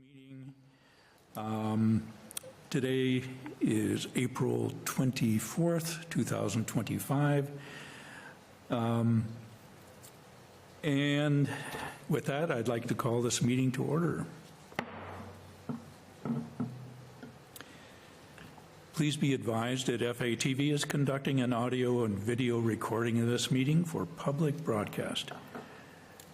Meeting. Today is April 24th, 2025. And with that, I'd like to call this meeting to order. Please be advised that FATV is conducting an audio and video recording of this meeting for public broadcast.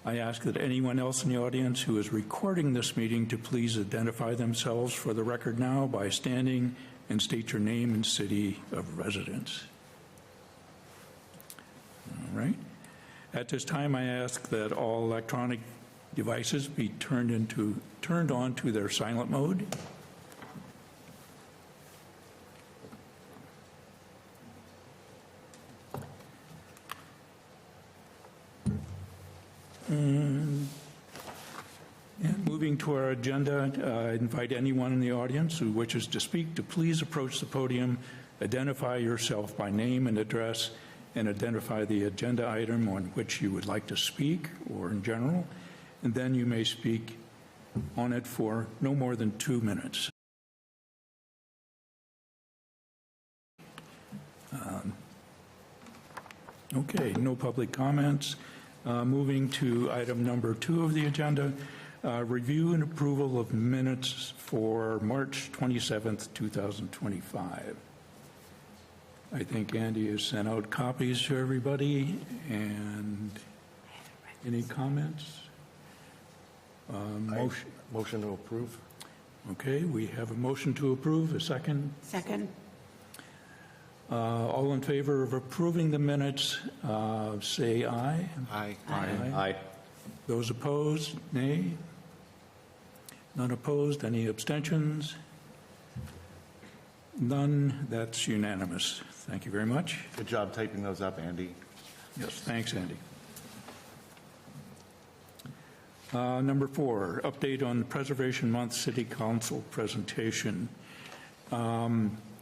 I ask that anyone else in the audience who is recording this meeting to please identify themselves for the record now by standing and state your name and city of residence. All right. At this time, I ask that all electronic devices be turned on to their silent mode. And moving to our agenda, I invite anyone in the audience who wishes to speak to please approach the podium, identify yourself by name and address, and identify the agenda item on which you would like to speak or in general, and then you may speak on it for no more than 2 minutes. Okay, no public comments. Moving to item number 2 of the agenda, review and approval of minutes for March 27th, 2025. I think Andy has sent out copies to everybody. And any comments? Motion to approve. Okay, we have a motion to approve. A second? Second. All in favor of approving the minutes, say aye. Aye. Aye. Those opposed, nay. None opposed. Any abstentions? None. That's unanimous. Thank you very much. Good job typing those up, Andy. Yes, thanks, Andy. Number 4, update on Preservation Month City Council presentation.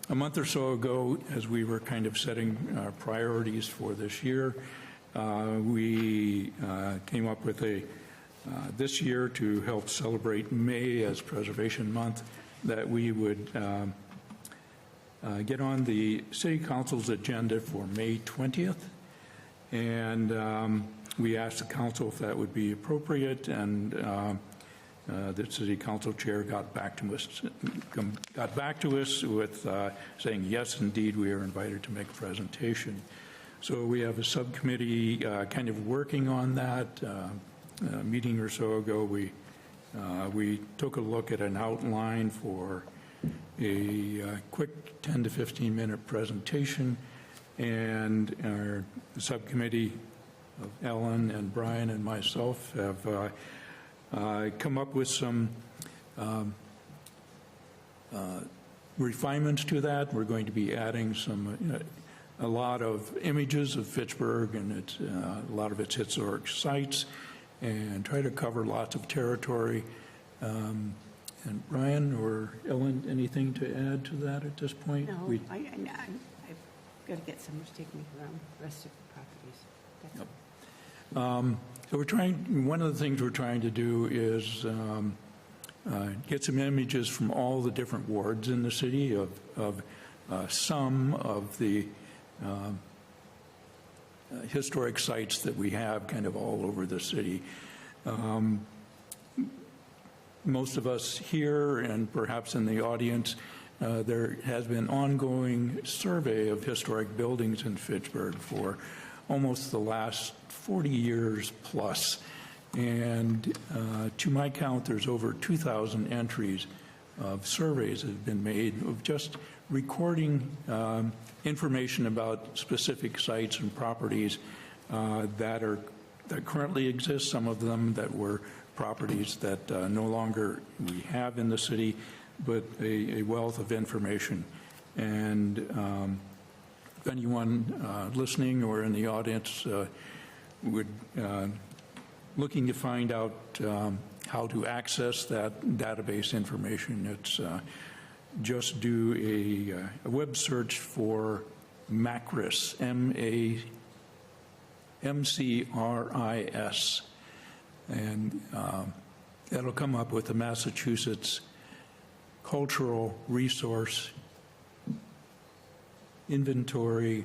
A month or so ago, as we were kind of setting our priorities for this year, we came up with this year to help celebrate May as Preservation Month, that we would get on the City Council's agenda for May 20th. And we asked the council if that would be appropriate, and the City Council Chair got back to us with saying, yes, indeed, we are invited to make a presentation. So we have a subcommittee kind of working on that. A meeting or so ago, we took a look at an outline for a quick 10 to 15 minute presentation, and our subcommittee of Ellen and Brian and myself have come up with some refinements to that. We're going to be adding a lot of images of Fitchburg and a lot of its historic sites, and try to cover lots of territory. And Brian or Ellen, anything to add to that at this point? No, I've got to get someone to take me around the rest of the properties. That's Yep. So one of the things we're trying to do is get some images from all the different wards in the city of some of the historic sites that we have kind of all over the city. Most of us here and perhaps in the audience, there has been ongoing survey of historic buildings in Fitchburg for almost the last 40 years plus. And to my count, there's over 2,000 entries of surveys that have been made of just recording information about specific sites and properties that currently exist, some of them that were properties that no longer we have in the city, but a wealth of information. And if anyone listening or in the audience would looking to find out how to access that database information, it's just do a web search for MACRIS, MCRIS, and that'll come up with the Massachusetts Cultural Resource Inventory,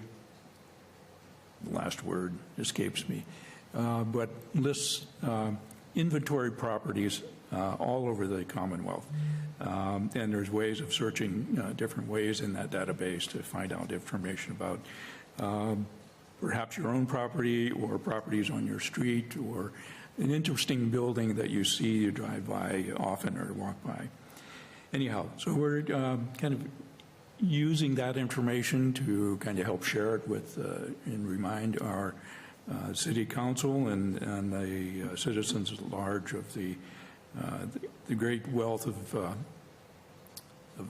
last word escapes me, but lists inventory properties all over the Commonwealth. And there's ways of searching different ways in that database to find out information about perhaps your own property or properties on your street or an interesting building that you see, you drive by often or walk by. Anyhow, so we're kind of using that information to kind of help share it with and remind our city council and the citizens at large of the great wealth of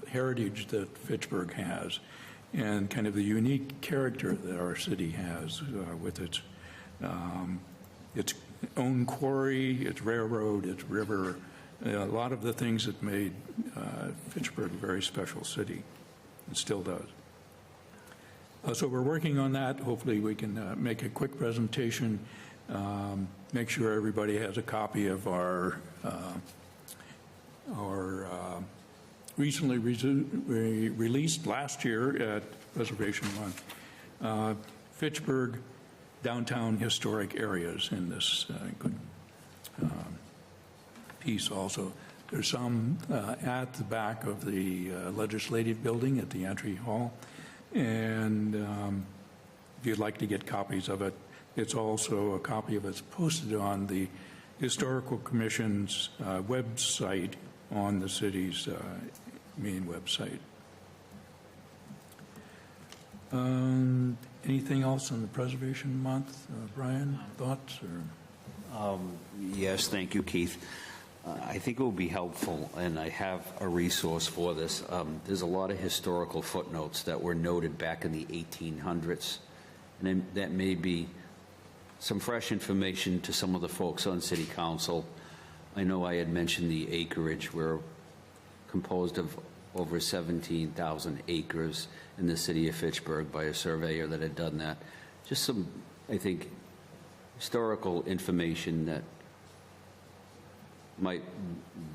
heritage that Fitchburg has, and kind of the unique character that our city has with its own quarry, its railroad, its river, a lot of the things that made Fitchburg a very special city, and still does. So we're working on that. Hopefully we can make a quick presentation, make sure everybody has a copy of our recently released last year at Preservation Month, Fitchburg Downtown Historic Areas in this good piece also. There's some at the back of the Legislative Building at the entry hall. And if you'd like to get copies of it, it's also a copy of it's posted on the Historical Commission's website on the city's main website. Anything else on the Preservation Month? Brian, thoughts? Or? Yes, thank you, Keith. I think it will be helpful, and I have a resource for this. There's a lot of historical footnotes that were noted back in the 1800s, and then that may be some fresh information to some of the folks on City Council. I know I had mentioned the acreage. We're composed of over 17,000 acres in the city of Fitchburg by a surveyor that had done that. Just some, I think, historical information that might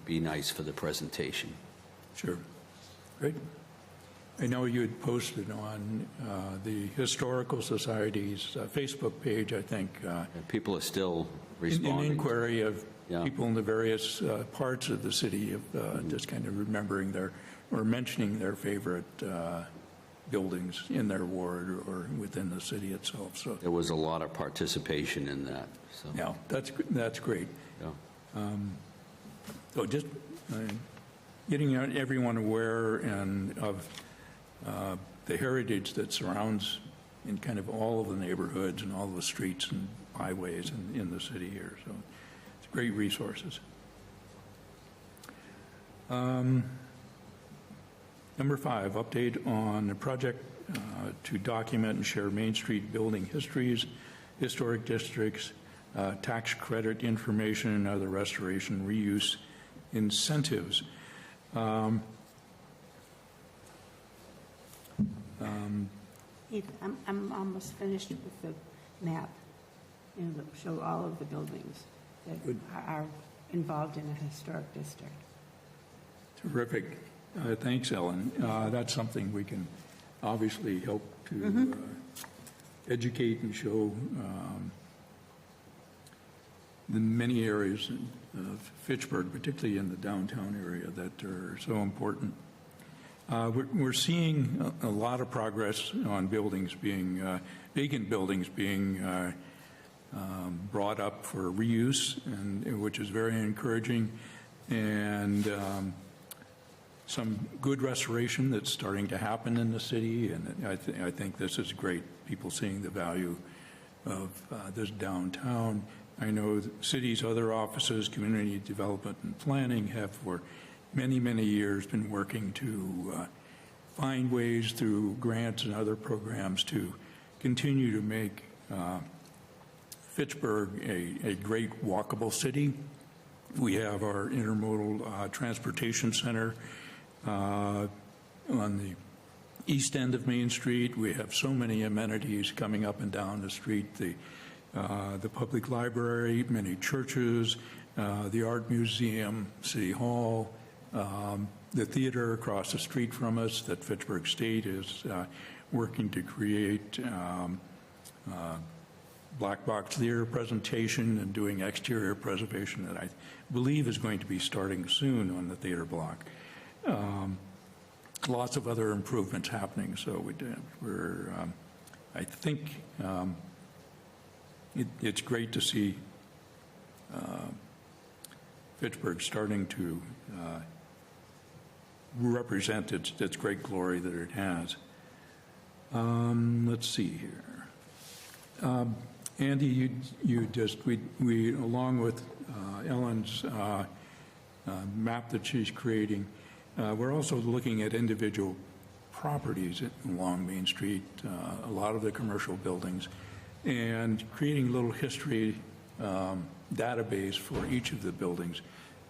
be nice for the presentation. Sure. Great. I know you had posted on the Historical Society's Facebook page, I think. People are still An responding. inquiry of people in the various parts of the city of just kind of remembering or mentioning their favorite buildings in their ward or within the city itself. So There was a lot of participation in that. So, yeah, that's great. yeah. So just getting everyone aware of the heritage that surrounds in kind of all of the neighborhoods and all the streets and byways in the city here. So it's great resources. Number 5, update on the project to document and share Main Street building histories, historic districts, tax credit information, and other restoration reuse incentives. Keith, I'm almost finished with the map, that will show all of the buildings that are involved in a historic district. Terrific. Thanks, Ellen. That's something we can obviously help to educate and show the many areas of Fitchburg, particularly in the downtown area, that are so important. We're seeing a lot of progress on buildings being, vacant buildings being brought up for reuse, and which is very encouraging, and some good restoration that's starting to happen in the city, and I think this is great. People seeing the value of this downtown. I know the city's other offices, community development and planning, have for many, many years been working to find ways through grants and other programs to continue to make Fitchburg a great walkable city. We have our intermodal transportation center on the east end of Main Street. We have so many amenities coming up and down the street. The public library, many churches, the Art Museum, City Hall, the theater across the street from us that Fitchburg State is working to create black box theater presentation and doing exterior preservation that I believe is going to be starting soon on the theater block. Lots of other improvements happening, so we're, I think it's great to see Fitchburg starting to represent its great glory that it has. Let's see here. Andy, we along with Ellen's map that she's creating, we're also looking at individual properties along Main Street, a lot of the commercial buildings, and creating a little history database for each of the buildings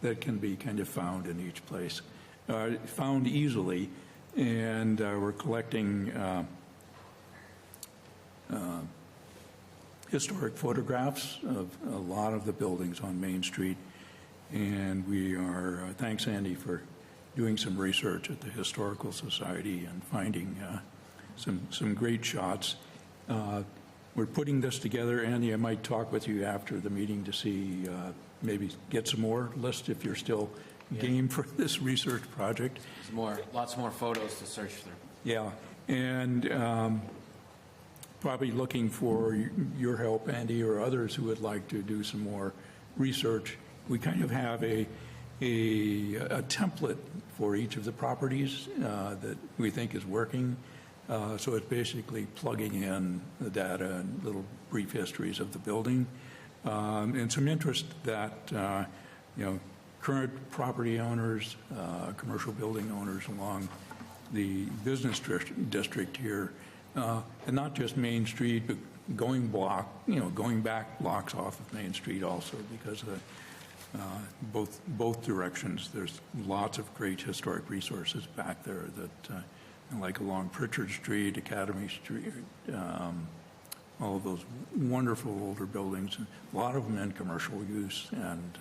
that can be kind of found in each place, found easily, and we're collecting historic photographs of a lot of the buildings on Main Street, and we are, thanks Andy for doing some research at the Historical Society and finding some great shots. We're putting this together. Andy, I might talk with you after the meeting to see, maybe get some more list if you're still game for this research project. There's lots more photos to search through. Yeah, and probably looking for your help, Andy, or others who would like to do some more research. We kind of have a template for each of the properties that we think is working. So it's basically plugging in the data and little brief histories of the building, and some interest that current property owners, commercial building owners along the business district here, and not just Main Street, but going back blocks off of Main Street also, because of both directions. There's lots of great historic resources back there that. Like along Pritchard Street, Academy Street, all of those wonderful older buildings, a lot of them in commercial use and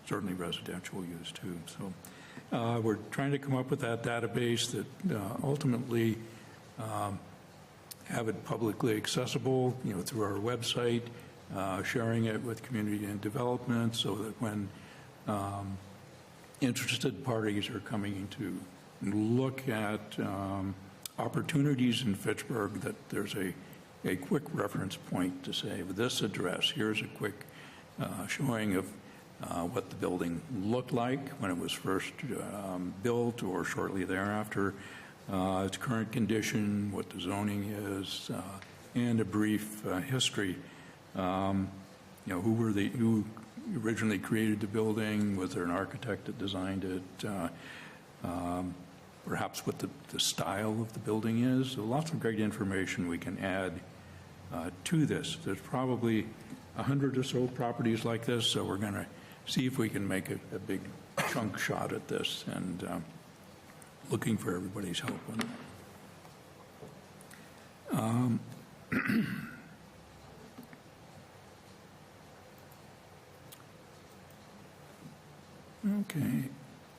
certainly residential use too. So we're trying to come up with that database that ultimately have it publicly accessible, through our website, sharing it with community and development so that when interested parties are coming into look at opportunities in Fitchburg, that there's a quick reference point to say, with this address, here's a quick showing of what the building looked like when it was first built or shortly thereafter, its current condition, what the zoning is, and a brief history. Who originally created the building? Was there an architect that designed it? Perhaps what the style of the building is. So lots of great information we can add to this. There's probably 100 or so properties like this, so we're going to see if we can make a big chunk shot at this, and looking for everybody's help on that. Okay.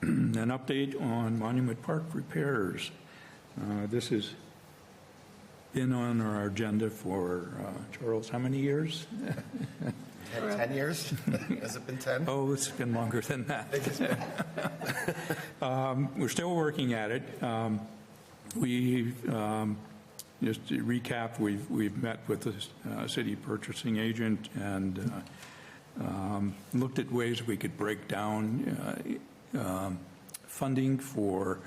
An update on Monument Park repairs. This has been on our agenda for, Charles, how many years? 10 years? Has it been 10? Oh, it's been longer than that. We're still working at it. We've, just to recap, we've met with the city purchasing agent and looked at ways we could break down funding for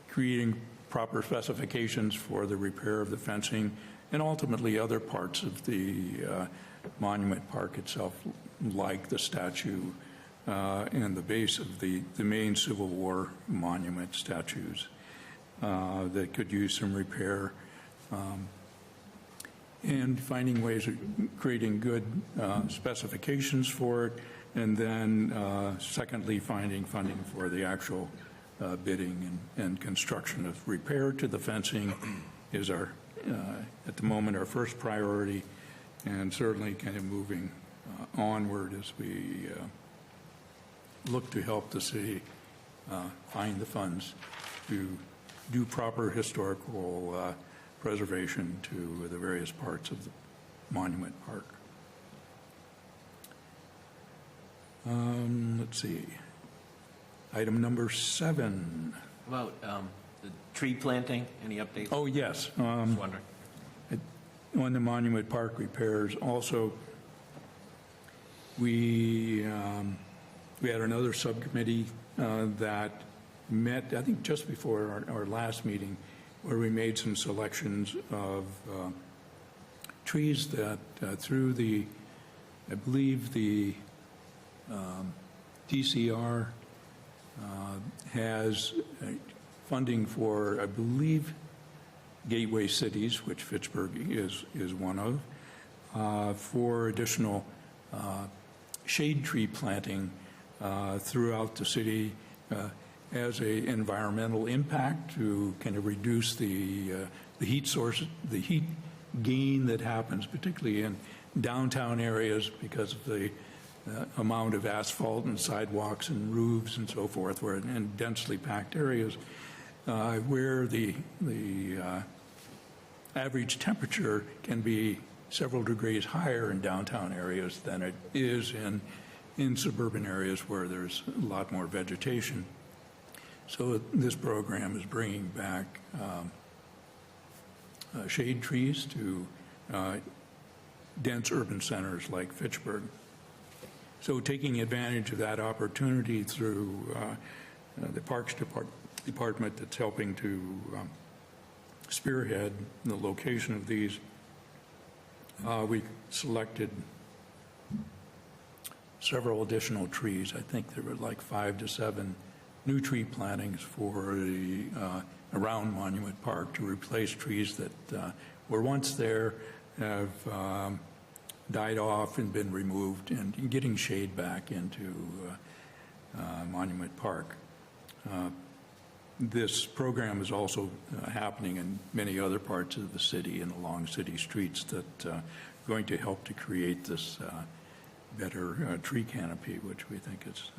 creating proper specifications for the repair of the fencing and ultimately other parts of the monument park itself, like the statue and the base of the main Civil War monument statues that could use some repair, and finding ways of creating good specifications for it. And then, secondly, finding funding for the actual bidding and construction of repair to the fencing is our, at the moment, our first priority, and certainly kind of moving onward as we look to help the city find the funds to do proper historical preservation to the various parts of the monument park. Let's see. Item number 7. About the tree planting, any updates? Oh, yes. Just wondering. On the monument park repairs, also, we had another subcommittee that met, I think, just before our last meeting, where we made some selections of trees that through the, I believe the DCR has funding for, I believe, gateway cities, which Fitchburg is one of, for additional shade tree planting throughout the city as a environmental impact to kind of reduce the heat source, the heat gain that happens, particularly in downtown areas because of the amount of asphalt and sidewalks and roofs and so forth, where in densely packed areas where the average temperature can be several degrees higher in downtown areas than it is in suburban areas where there's a lot more vegetation. So this program is bringing back shade trees to dense urban centers like Fitchburg. So taking advantage of that opportunity through the Parks Department that's helping to spearhead the location of these, we selected several additional trees. I think there were like 5 to 7 new tree plantings for the around Monument Park to replace trees that were once there, have died off and been removed, and getting shade back into Monument Park. This program is also happening in many other parts of the city and along city streets that are going to help to create this better tree canopy, which we think is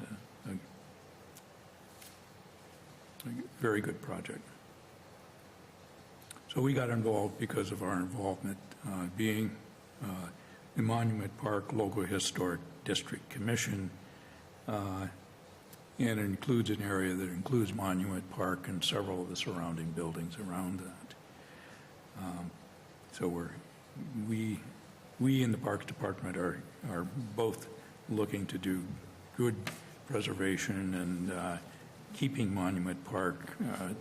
a very good project. So we got involved because of our involvement being the Monument Park Local Historic District Commission, and it includes an area that includes Monument Park and several of the surrounding buildings around that. So we in the Parks Department are both looking to do good preservation and keeping Monument Park,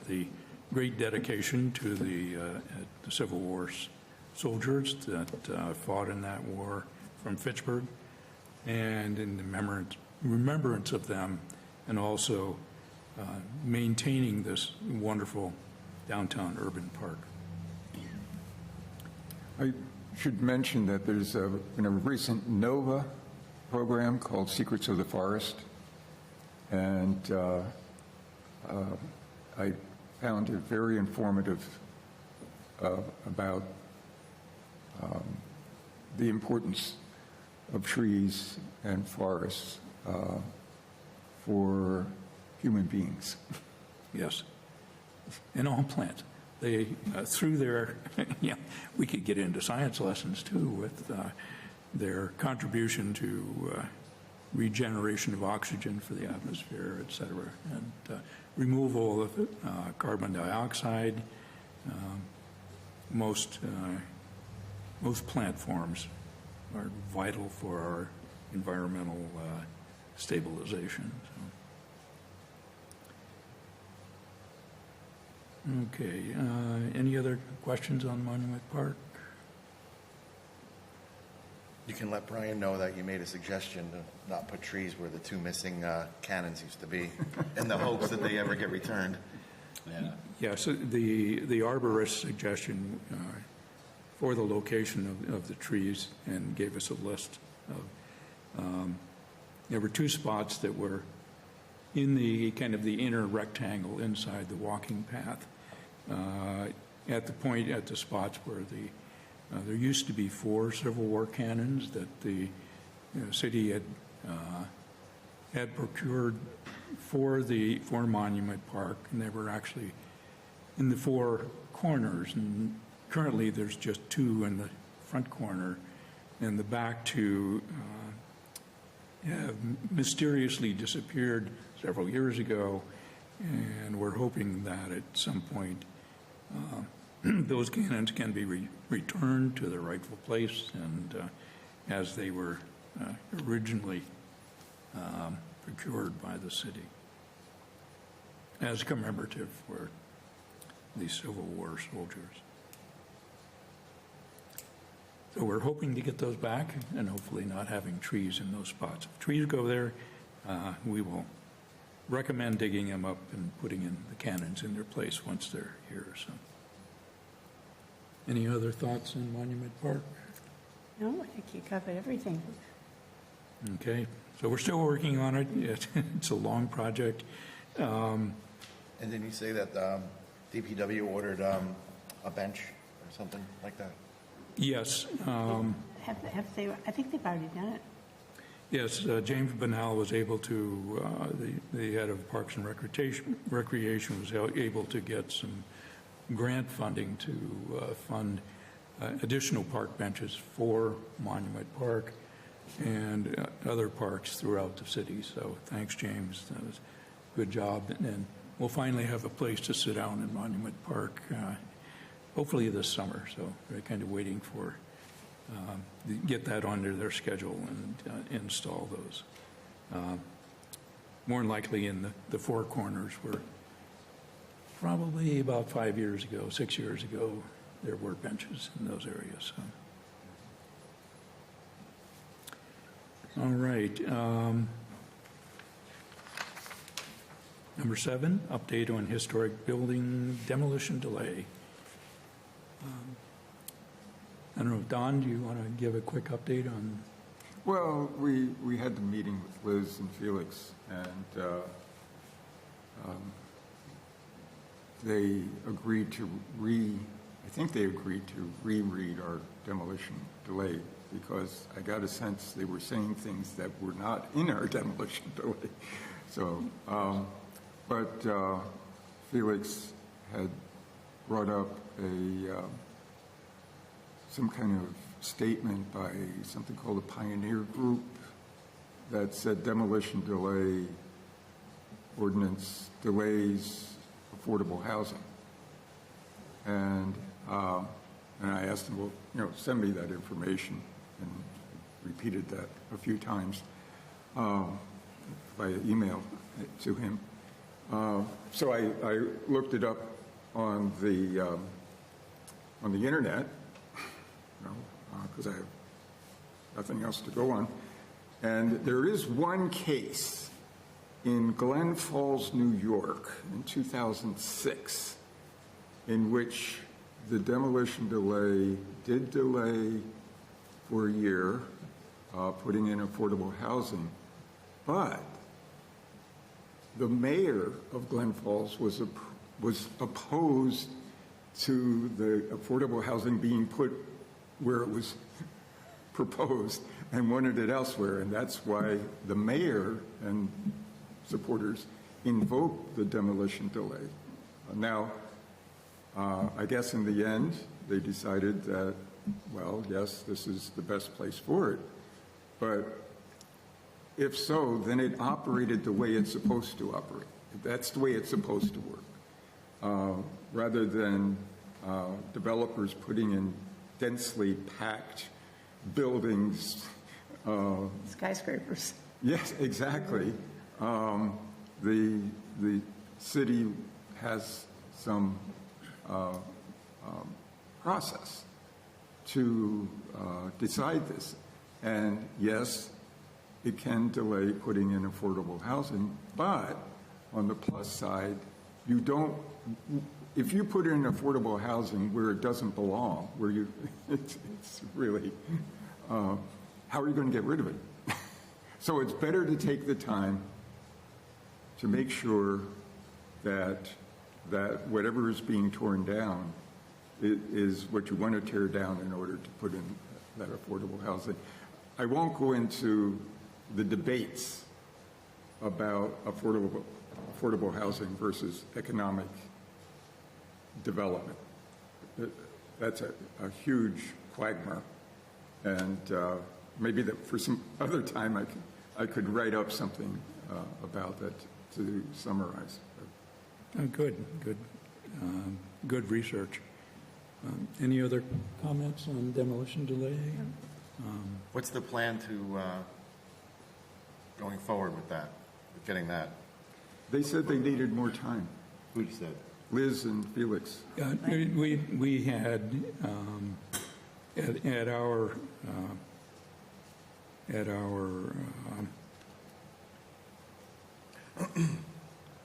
the great dedication to the Civil War soldiers that fought in that war from Fitchburg, and in the remembrance of them, and also maintaining this wonderful downtown urban park. I should mention that there's been a recent NOVA program called Secrets of the Forest, and I found it very informative about the importance of trees and forests for human beings. Yes, and all plants. They, through their, we could get into science lessons too with their contribution to regeneration of oxygen for the atmosphere, et cetera, and removal of carbon dioxide. Most plant forms are vital for our environmental stabilization. So. Okay, any other questions on Monument Park? You can let Brian know that you made a suggestion to not put trees where the 2 missing cannons used to be, in the hopes that they ever get returned. Yeah. Yeah, so the arborist suggestion for the location of the trees, and gave us a list of, there were 2 spots that were in the kind of the inner rectangle inside the walking path, at the spots where there used to be 4 Civil War cannons that the the city had procured for Monument Park, and they were actually in the four corners. And currently, there's just two in the front corner, and the back two have mysteriously disappeared several years ago, and we're hoping that at some point those cannons can be returned to their rightful place and as they were originally procured by the city as commemorative for the Civil War soldiers. So we're hoping to get those back and hopefully not having trees in those spots. If trees go there, we will recommend digging them up and putting in the cannons in their place once they're here. So, any other thoughts on Monument Park? No, I think you covered everything. Okay, so we're still working on it. It's a long project. And didn't you say that DPW ordered a bench or something like that? Yes, Have they, I think they've already done it. yes. James Banal was able to, the head of Parks and Recreation was able to get some grant funding to fund additional park benches for Monument Park and other parks throughout the city. So thanks, James. That was a good job. And we'll finally have a place to sit down in Monument Park, hopefully this summer. So we're kind of waiting for, get that onto their schedule and install those. More than likely in the four corners where probably about 6 years ago, there were benches in those areas. So. All right. Number 7, update on historic building demolition delay. I don't know, Don, do you want to give a quick update on? Well, we had the meeting with Liz and Felix, and they agreed to reread our demolition delay, because I got a sense they were saying things that were not in our demolition delay. So, but Felix had brought up some kind of statement by something called a pioneer group that said demolition delay ordinance delays affordable housing. And I asked him, well, send me that information, and repeated that a few times via email to him. So I looked it up on the internet, because I have nothing else to go on. And there is one case in Glen Falls, New York, in 2006, in which the demolition delay did delay for a year, putting in affordable housing, but the mayor of Glen Falls was opposed to the affordable housing being put where it was proposed and wanted it elsewhere, and that's why the mayor and supporters invoked the demolition delay. Now, I guess in the end, they decided that, well, yes, this is the best place for it, but if so, then it operated the way it's supposed to operate. That's the way it's supposed to work, rather than developers putting in densely packed buildings. Skyscrapers. Yes, exactly. The city has some process to decide this. And yes, it can delay putting in affordable housing, but on the plus side, you don't, if you put in affordable housing where it doesn't belong, where you, it's really, how are you going to get rid of it? So it's better to take the time to make sure that whatever is being torn down is what you want to tear down in order to put in that affordable housing. I won't go into the debates about affordable housing versus economic development. That's a huge quagmire, and maybe that for some other time I could write up something about that to summarize. Good research. Any other comments on demolition delay? What's the plan to, going forward with that, with getting that? They said they needed more time. Who said? Liz and Felix. We had, at our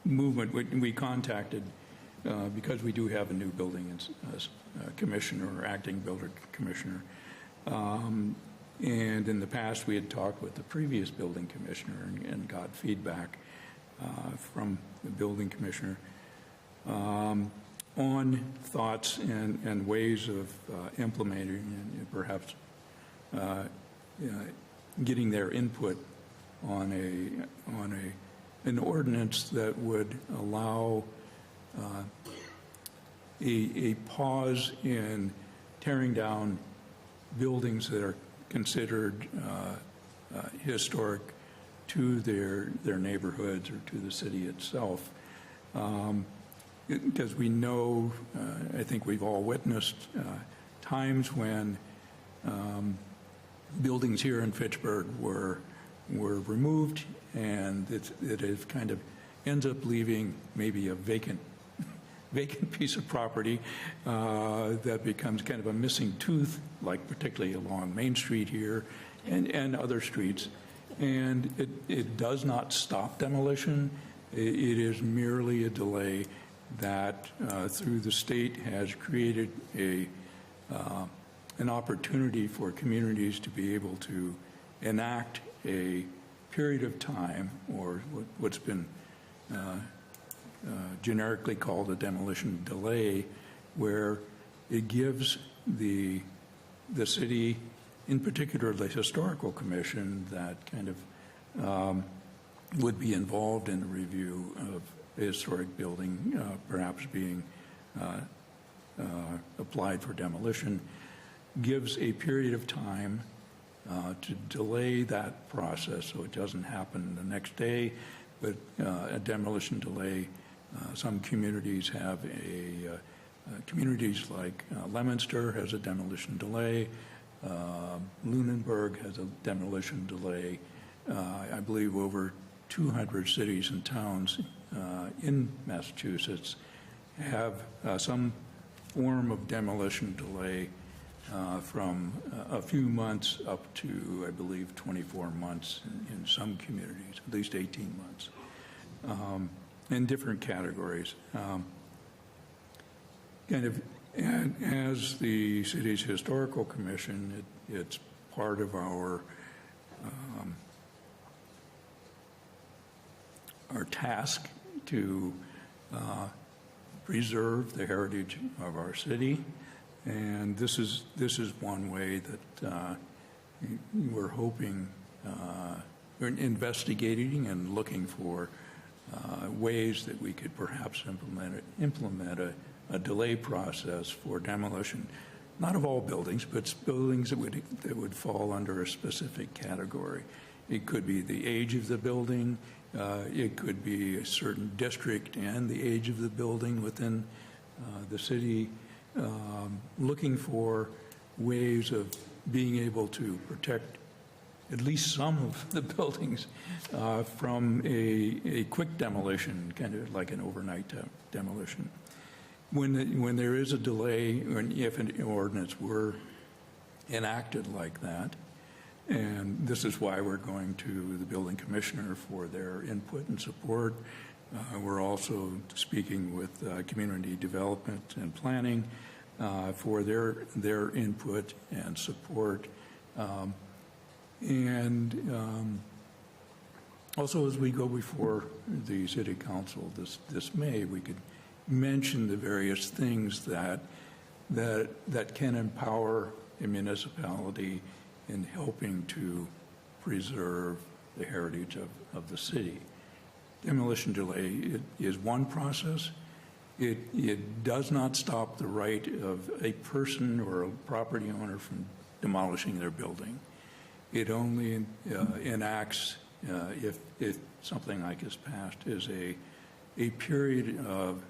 movement, we contacted, because we do have a new building commissioner or acting builder commissioner. And in the past, we had talked with the previous building commissioner and got feedback from the building commissioner on thoughts and ways of implementing and perhaps getting their input on an ordinance that would allow a pause in tearing down buildings that are considered historic to their neighborhoods or to the city itself. Because we know, I think we've all witnessed times when buildings here in Fitchburg were removed, and it kind of ends up leaving maybe a vacant piece of property that becomes kind of a missing tooth, like particularly along Main Street here and other streets. And it does not stop demolition. It is merely a delay that through the state has created an opportunity for communities to be able to enact a period of time, or what's been generically called a demolition delay, where it gives the city, in particular the historical commission that kind of would be involved in the review of a historic building perhaps being applied for demolition, gives a period of time to delay that process so it doesn't happen the next day. But a demolition delay, some communities have communities like Leominster has a demolition delay, Lunenburg has a demolition delay. I believe over 200 cities and towns in Massachusetts have some form of demolition delay from a few months up to, I believe, 24 months in some communities, at least 18 months, in different categories. Kind of as the city's historical commission, it's part of our task to preserve the heritage of our city, and this is one way that we're hoping, we're investigating and looking for ways that we could perhaps implement a delay process for demolition, not of all buildings, but buildings that would fall under a specific category. It could be the age of the building. It could be a certain district and the age of the building within the city, looking for ways of being able to protect at least some of the buildings from a quick demolition, kind of like an overnight demolition. When there is a delay, or if an ordinance were enacted like that, and this is why we're going to the building commissioner for their input and support. We're also speaking with community development and planning for their input and support. Also, as we go before the city council this May, we could mention the various things that can empower a municipality in helping to preserve the heritage of the city. Demolition delay is one process. It does not stop the right of a person or a property owner from demolishing their building. It only enacts, if something like is passed, is a period of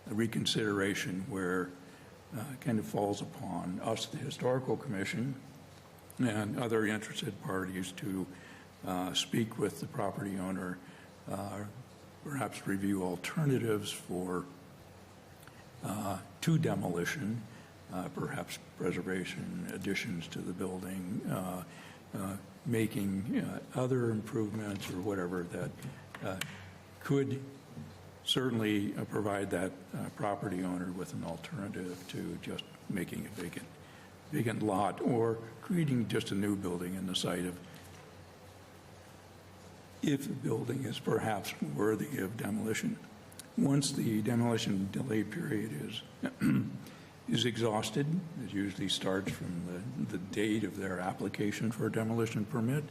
reconsideration where it kind of falls upon us, the Historical Commission, and other interested parties to speak with the property owner, perhaps review alternatives to demolition, perhaps preservation, additions to the building, making other improvements or whatever that could certainly provide that property owner with an alternative to just making a vacant lot or creating just a new building in the site of, if the building is perhaps worthy of demolition. Once the demolition delay period is exhausted, it usually starts from the date of their application for a demolition permit.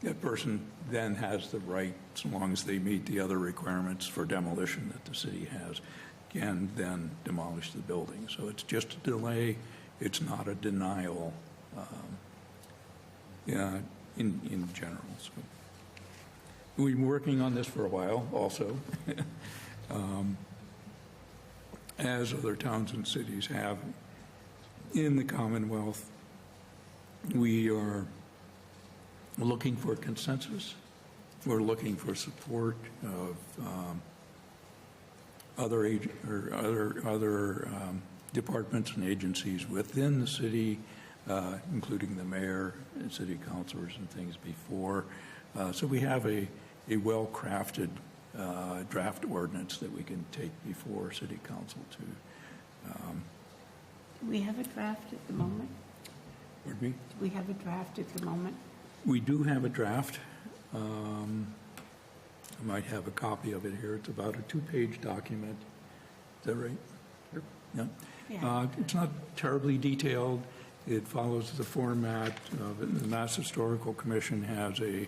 That person then has the right, so long as they meet the other requirements for demolition that the city has, can then demolish the building. So it's just a delay. It's not a denial in general. So we've been working on this for a while also, as other towns and cities have in the Commonwealth. We are looking for consensus. We're looking for support of other departments and agencies within the city, including the mayor and city councilors and things before. So we have a well-crafted draft ordinance that we can take before city council to. Do we have a draft at the moment? Pardon me? Do we have a draft at the moment? We do have a draft. I might have a copy of it here. It's about a 2-page document. Is that right? Sure. Yeah. Yeah. It's not terribly detailed. It follows the format of it. The Mass Historical Commission has a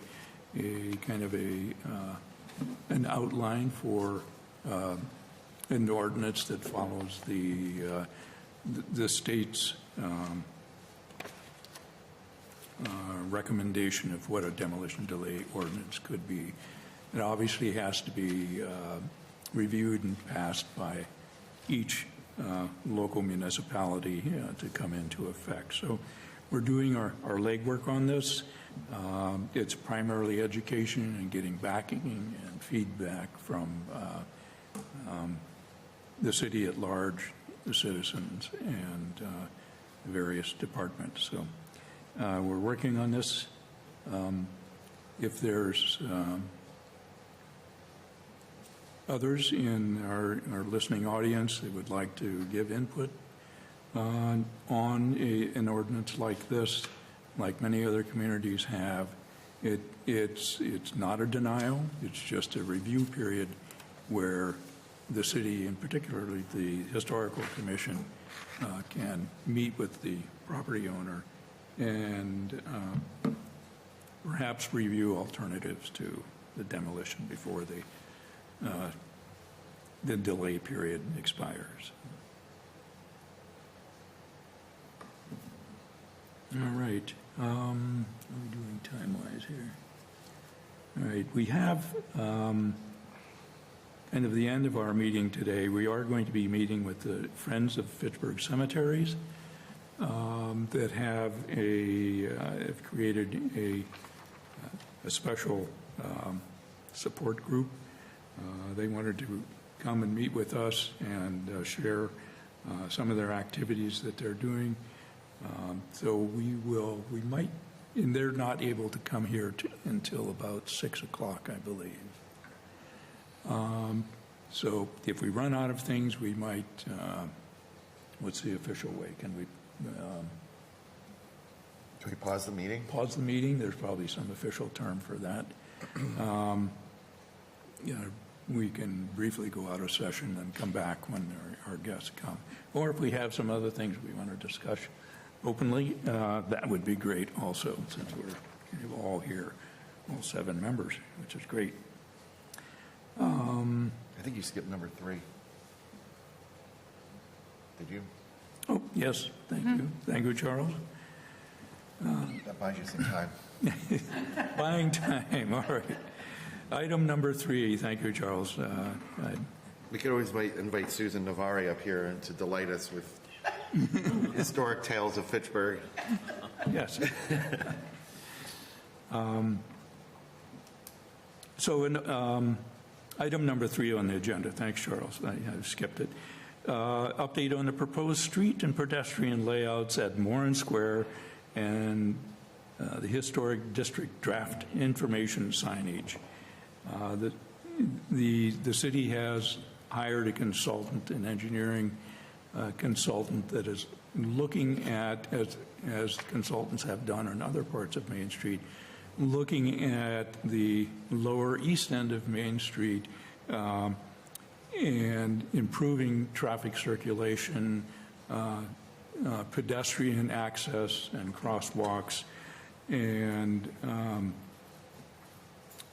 kind of an outline for an ordinance that follows the state's recommendation of what a demolition delay ordinance could be. It obviously has to be reviewed and passed by each local municipality to come into effect. So we're doing our legwork on this. It's primarily education and getting backing and feedback from the city at large, the citizens, and the various departments. So we're working on this. If there's others in our listening audience that would like to give input on an ordinance like this, like many other communities have, it's not a denial. It's just a review period where the city, and particularly the Historical Commission, can meet with the property owner and perhaps review alternatives to the demolition before the delay period expires. All right. How are we doing time-wise here? All right. We have kind of the end of our meeting today. We are going to be meeting with the Friends of Fitchburg Cemeteries that have created a special support group. They wanted to come and meet with us and share some of their activities that they're doing. So we might, and they're not able to come here until about 6 o'clock, I believe. So if we run out of things, we might, what's the official way? Can we pause the meeting? Pause the meeting? There's probably some official term for that. We can briefly go out of session and come back when our guests come. Or if we have some other things we want to discuss openly, that would be great also, since we're kind of all here, all 7 members, which is great. I think you skipped number 3. Did you? Oh, yes, thank you. Thank you, Charles. That buys you some time. Buying time, all right. Item number 3, thank you, Charles. We could always invite Susan Navari up here to delight us with historic tales of Fitchburg. Yes. So in item number 3 on the agenda, thanks, Charles, I skipped it. Update on the proposed street and pedestrian layouts at Moran Square and the Historic District draft information signage. The city has hired a consultant, an engineering consultant that is looking at, as consultants have done on other parts of Main Street, looking at the lower east end of Main Street and improving traffic circulation, pedestrian access and crosswalks, and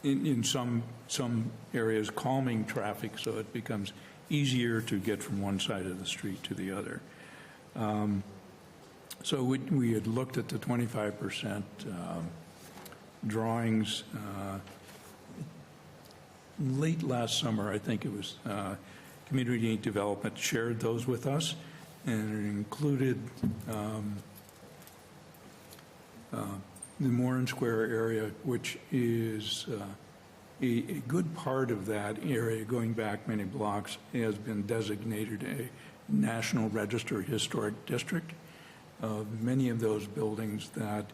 in some areas calming traffic so it becomes easier to get from one side of the street to the other. So we had looked at the 25% drawings late last summer. I think it was Community Development shared those with us, and it included the Moran Square area, which is a good part of that area, going back many blocks, has been designated a National Register Historic District. Many of those buildings that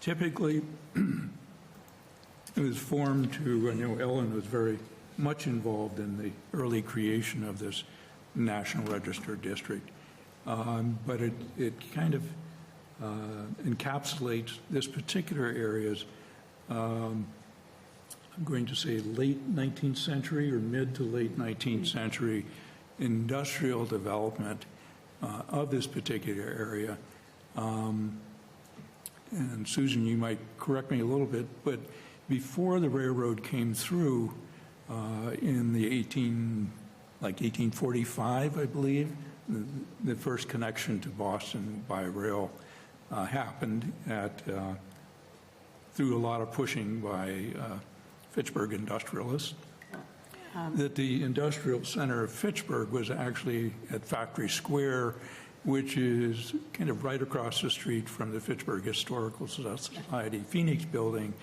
typically it was formed to, I know Ellen was very much involved in the early creation of this National Register District, but it kind of encapsulates this particular area's, I'm going to say late 19th century or mid to late 19th century industrial development of this particular area. And Susan, you might correct me a little bit, but before the railroad came through in the 1845, I believe, the first connection to Boston by rail happened through a lot of pushing by Fitchburg industrialists. That the industrial center of Fitchburg was actually at Factory Square, which is kind of right across the street from the Fitchburg Historical Society Phoenix building.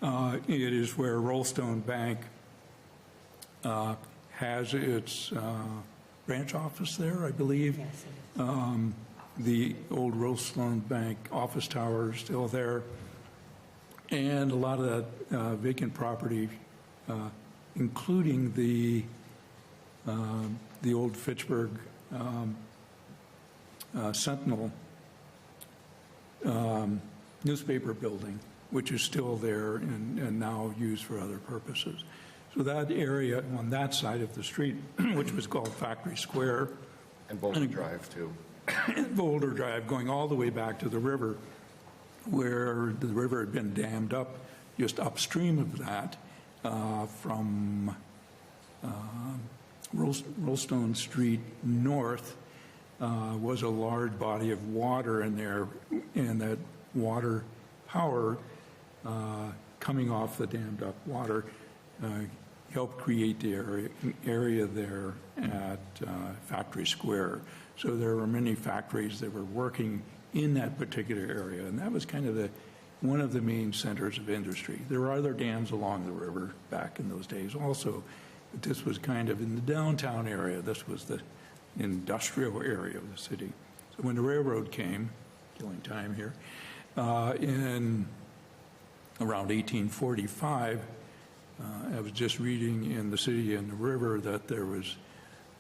It is where Rollstone Bank has its branch office there, I believe. Yes, it is. The old Rollstone Bank office tower is still there. And a lot of that vacant property, including the old Fitchburg Sentinel newspaper building, which is still there and now used for other purposes. So that area on that side of the street, which was called Factory Square. And Boulder Drive, too. Boulder Drive, going all the way back to the river, where the river had been dammed up just upstream of that from Rollstone Street north was a large body of water in there, and that water power coming off the dammed up water helped create the area there at Factory Square. So there were many factories that were working in that particular area, and that was kind of one of the main centers of industry. There were other dams along the river back in those days also, but this was kind of in the downtown area. This was the industrial area of the city. So when the railroad came, killing time here, in around 1845, I was just reading in the City and the River that there was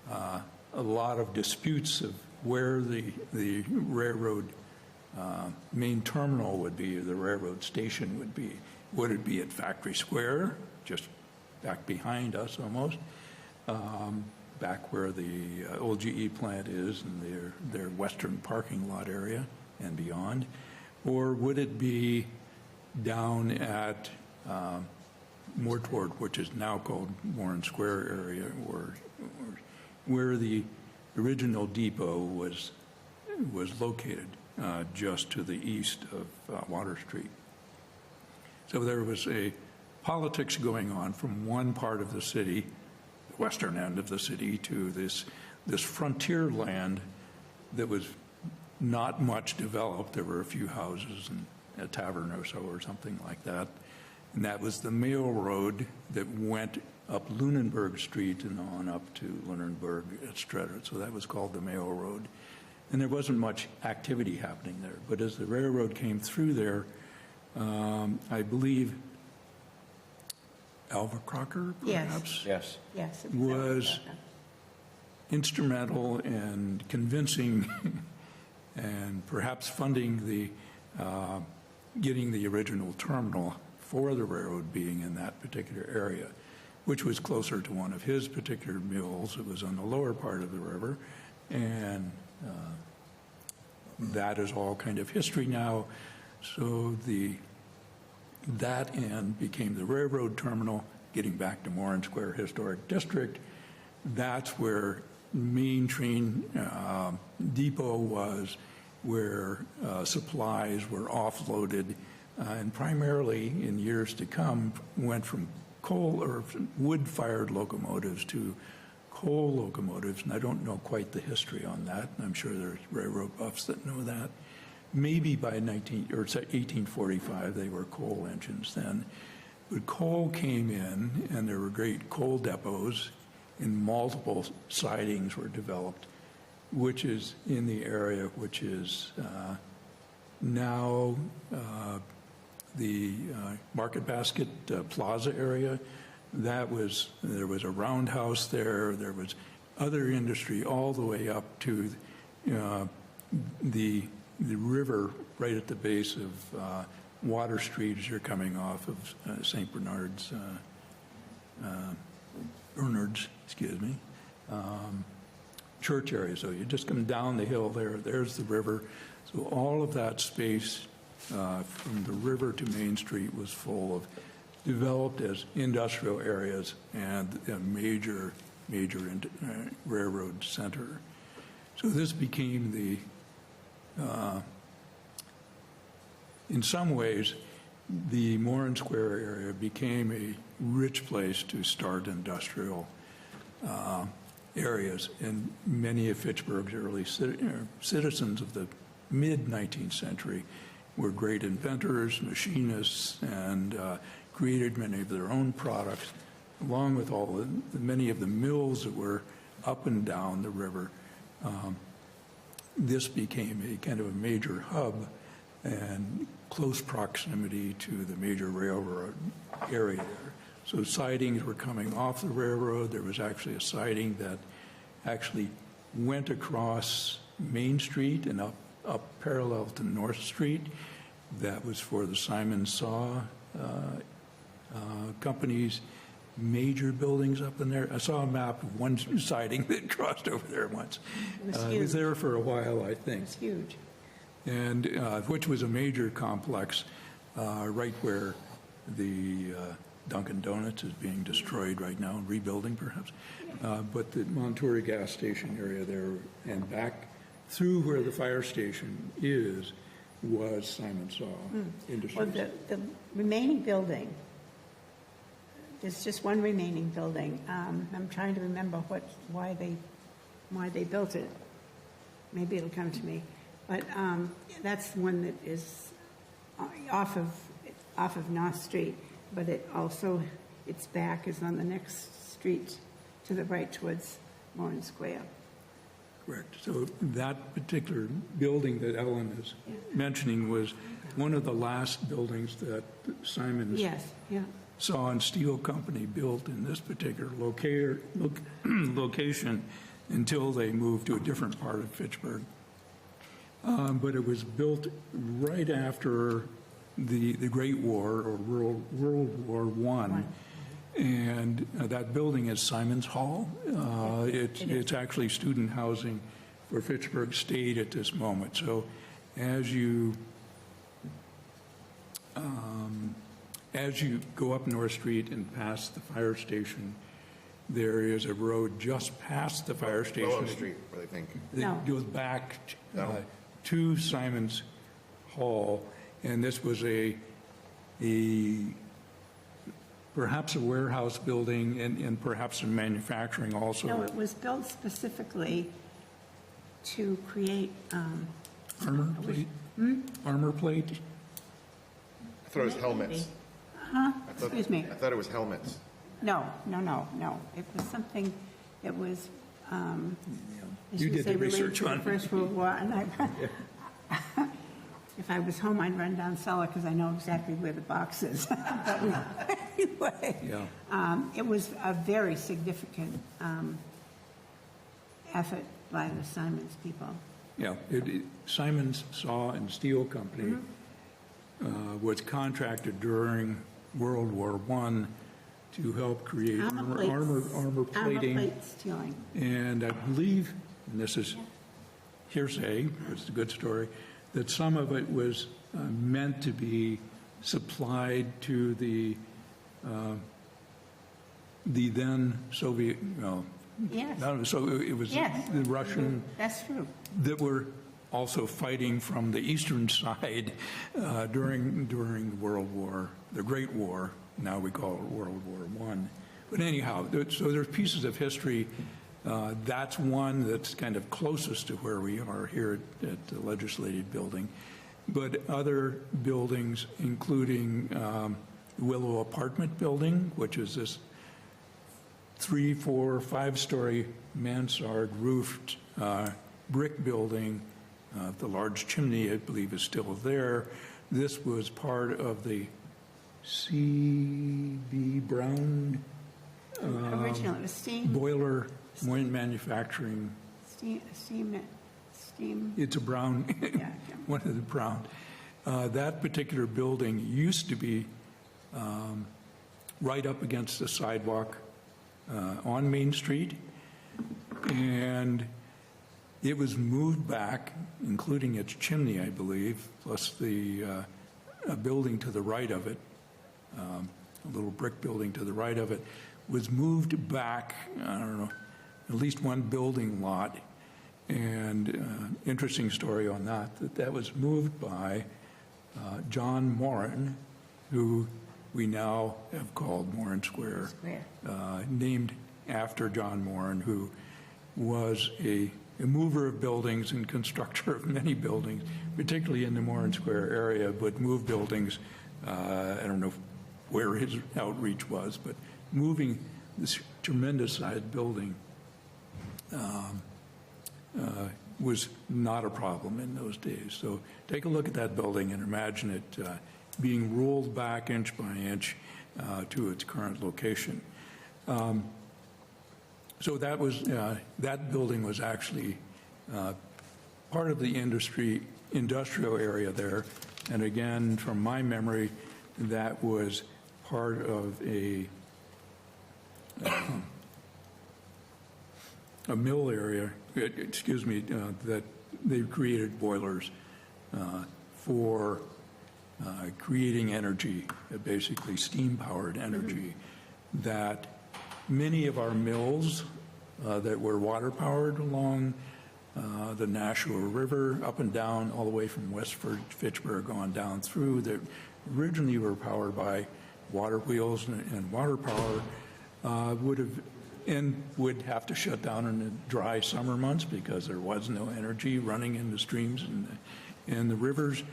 a lot of disputes of where the railroad main terminal would be, or the railroad station would be. Would it be at Factory Square, just back behind us almost, back where the old GE plant is and their western parking lot area, and beyond? Or would it be down at more toward, which is now called Moran Square area, or where the original depot was located, just to the east of Water Street? So there was a politics going on from one part of the city, the western end of the city, to this frontier land that was not much developed. There were a few houses and a tavern or so or something like that. And that was the mail road that went up Lunenburg Street and on up to Lunenburg at Streator. So that was called the mail road. And there wasn't much activity happening there. But as the railroad came through there, I believe Alva Crocker, Yes. perhaps? Yes. Yes. it Was instrumental in convincing and perhaps funding the getting the original terminal for the railroad being in that particular area, which was closer to one of his particular mills. It was on the lower part of the river, and that is all kind of history now. So that end became the railroad terminal. Getting back to Moran Square Historic District, that's where Main Train Depot was, where supplies were offloaded, and primarily in years to come went from coal or wood-fired locomotives to coal locomotives, and I don't know quite the history on that. I'm sure there's railroad buffs that know that. Maybe by 1845 they were coal engines then, but coal came in, and there were great coal depots, and multiple sidings were developed, which is in the area which is now the Market Basket Plaza area. There was a roundhouse there. There was other industry all the way up to the river right at the base of Water Street as you're coming off of St. Bernard's, church area. So you just come down the hill there, there's the river. So all of that space from the river to Main Street was full of, developed as industrial areas and a major railroad center. So this became in some ways, the Moran Square area became a rich place to start industrial areas, and many of Fitchburg's early citizens of the mid-19th century were great inventors, machinists, and created many of their own products, along with all many of the mills that were up and down the river. This became a kind of a major hub and close proximity to the major railroad area there. So sidings were coming off the railroad. There was actually a siding that actually went across Main Street and up parallel to North Street. That was for the Simon Saw Company's major buildings up in there. I saw a map of one siding that crossed over there once. It was there for a while, I think. It's huge. And which was a major complex right where the Dunkin' Donuts is being destroyed right now, rebuilding perhaps. But the Montour gas station area there and back through where the fire station is was Simon Saw Industries. Well, the remaining building, there's just one remaining building. I'm trying to remember why they built it. Maybe it'll come to me. But that's the one that is off of North Street, but it also, its back is on the next street to the right towards Moran Square. Correct. So that particular building that Ellen is mentioning was one of the last buildings that Simon's Yes, yeah. Saw and Steel Company built in this particular location until they moved to a different part of Fitchburg. But it was built right after the Great War, or World War I. And that building is Simon's Hall. It's actually student housing for Fitchburg State at this moment. So as you go up North Street and past the fire station, there is a road just past the fire station. Willow Street, I think. No. That goes back No. to Simon's Hall, and this was perhaps a warehouse building and perhaps some manufacturing also. No, it was built specifically to create, Armor plate? Armor plate? I thought it was helmets. excuse me. I thought it was helmets. No. It was something, it was, as You you did say, the related research to the on it. First World War. And if I was home, I'd run down cellar because I know exactly where the box is. But anyway, Yeah. it was a very significant effort by the Simons people. Yeah, Simon's Saw and Steel Company was contracted during World War I to help create armor plating. Armor plate stealing. And I believe, and this is hearsay, it's a good story, that some of it was meant to be supplied to the then Soviet, Yes. so it was Yes. the Russian That's true. that were also fighting from the eastern side during the Great War. Now we call it World War I. But anyhow, so there's pieces of history. That's one that's kind of closest to where we are here at the Legislative Building. But other buildings, including Willow Apartment Building, which is this 3, 4, 5-story mansard roofed brick building. The large chimney, I believe, is still there. This was part of the C.B. Brown Originally, it was steam, boiler manufacturing. steam. It's a Brown, Yeah. one of the Brown. That particular building used to be right up against the sidewalk on Main Street, and it was moved back, including its chimney, I believe, plus a building to the right of it, a little brick building to the right of it, was moved back, I don't know, at least one building lot. And interesting story on that was moved by John Moran, who we now have called Moran Square, named after John Moran, who was a mover of buildings and constructor of many buildings, particularly in the Moran Square area, but moved buildings. I don't know where his outreach was, but moving this tremendous sized building was not a problem in those days. So take a look at that building and imagine it being rolled back inch by inch to its current location. So that building was actually part of the industrial area there. And again, from my memory, that was part of a mill area, that they created boilers for creating energy, basically steam-powered energy, that many of our mills that were water-powered along the Nashua River, up and down, all the way from West Fitchburg on down through, that originally were powered by water wheels and water power, would have to shut down in the dry summer months because there was no energy running in the streams and the rivers.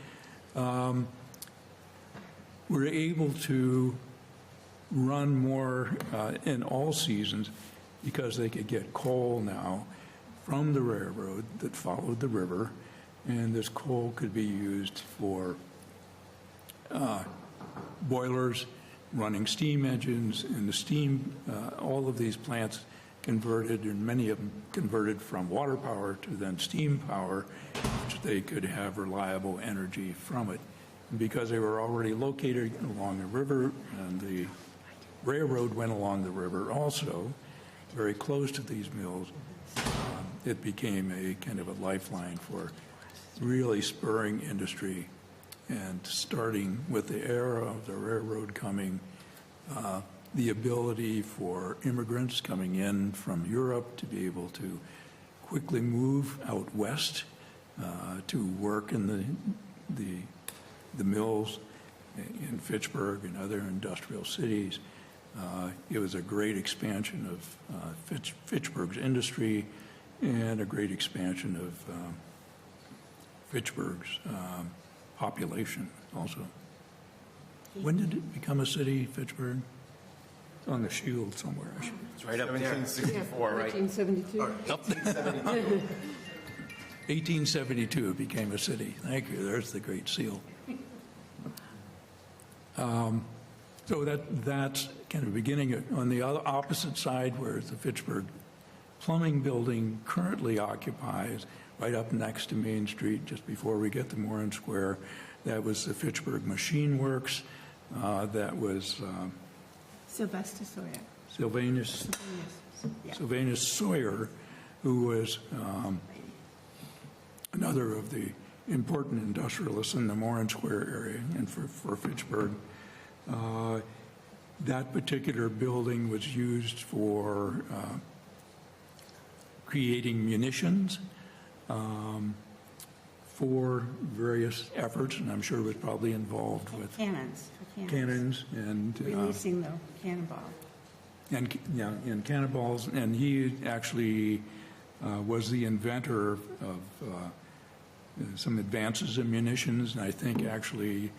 We're able to run more in all seasons because they could get coal now from the railroad that followed the river, and this coal could be used for boilers, running steam engines, and the steam, all of these plants converted, and many of them converted from water power to then steam power, which they could have reliable energy from it. And because they were already located along the river, and the railroad went along the river also, very close to these mills, it became a kind of a lifeline for really spurring industry and starting with the era of the railroad coming, the ability for immigrants coming in from Europe to be able to quickly move out west to work in the mills in Fitchburg and other industrial cities. It was a great expansion of Fitchburg's industry and a great expansion of Fitchburg's population also. When did it become a city, Fitchburg? It's on the shield somewhere. It's right up there. 1764, right? 1972. 1872 it became a city. Thank you. There's the Great Seal. So that's kind of beginning. On the opposite side, where the Fitchburg Plumbing Building currently occupies, right up next to Main Street, just before we get to Moran Square, that was the Fitchburg Machine Works. That was Sylvester Sawyer. Sylvanus Yeah. Sylvanus Sawyer, who was another of the important industrialists in the Moran Square area and for Fitchburg. That particular building was used for creating munitions for various efforts, and I'm sure it was probably involved with Cannons. cannons and Releasing the cannonball. and cannonballs, and he actually was the inventor of some advances in munitions, and I think actually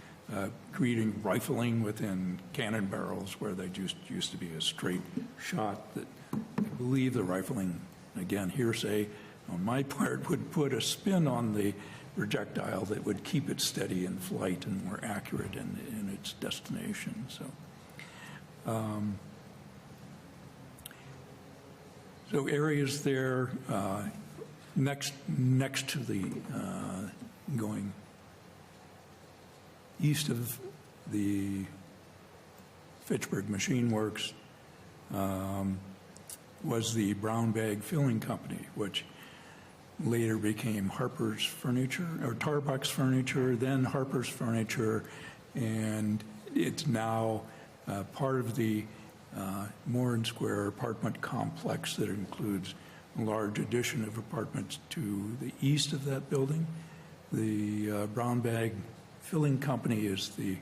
creating rifling within cannon barrels where they just used to be a straight shot. That I believe the rifling, again, hearsay on my part, would put a spin on the projectile that would keep it steady in flight and more accurate in its destination. So areas there next to the going east of the Fitchburg Machine Works was the Brown Bag Filling Company, which later became Harper's Furniture, or Tarbuck's Furniture, then Harper's Furniture, and it's now part of the Moran Square apartment complex that includes a large addition of apartments to the east of that building. The Brown Bag Filling Company is the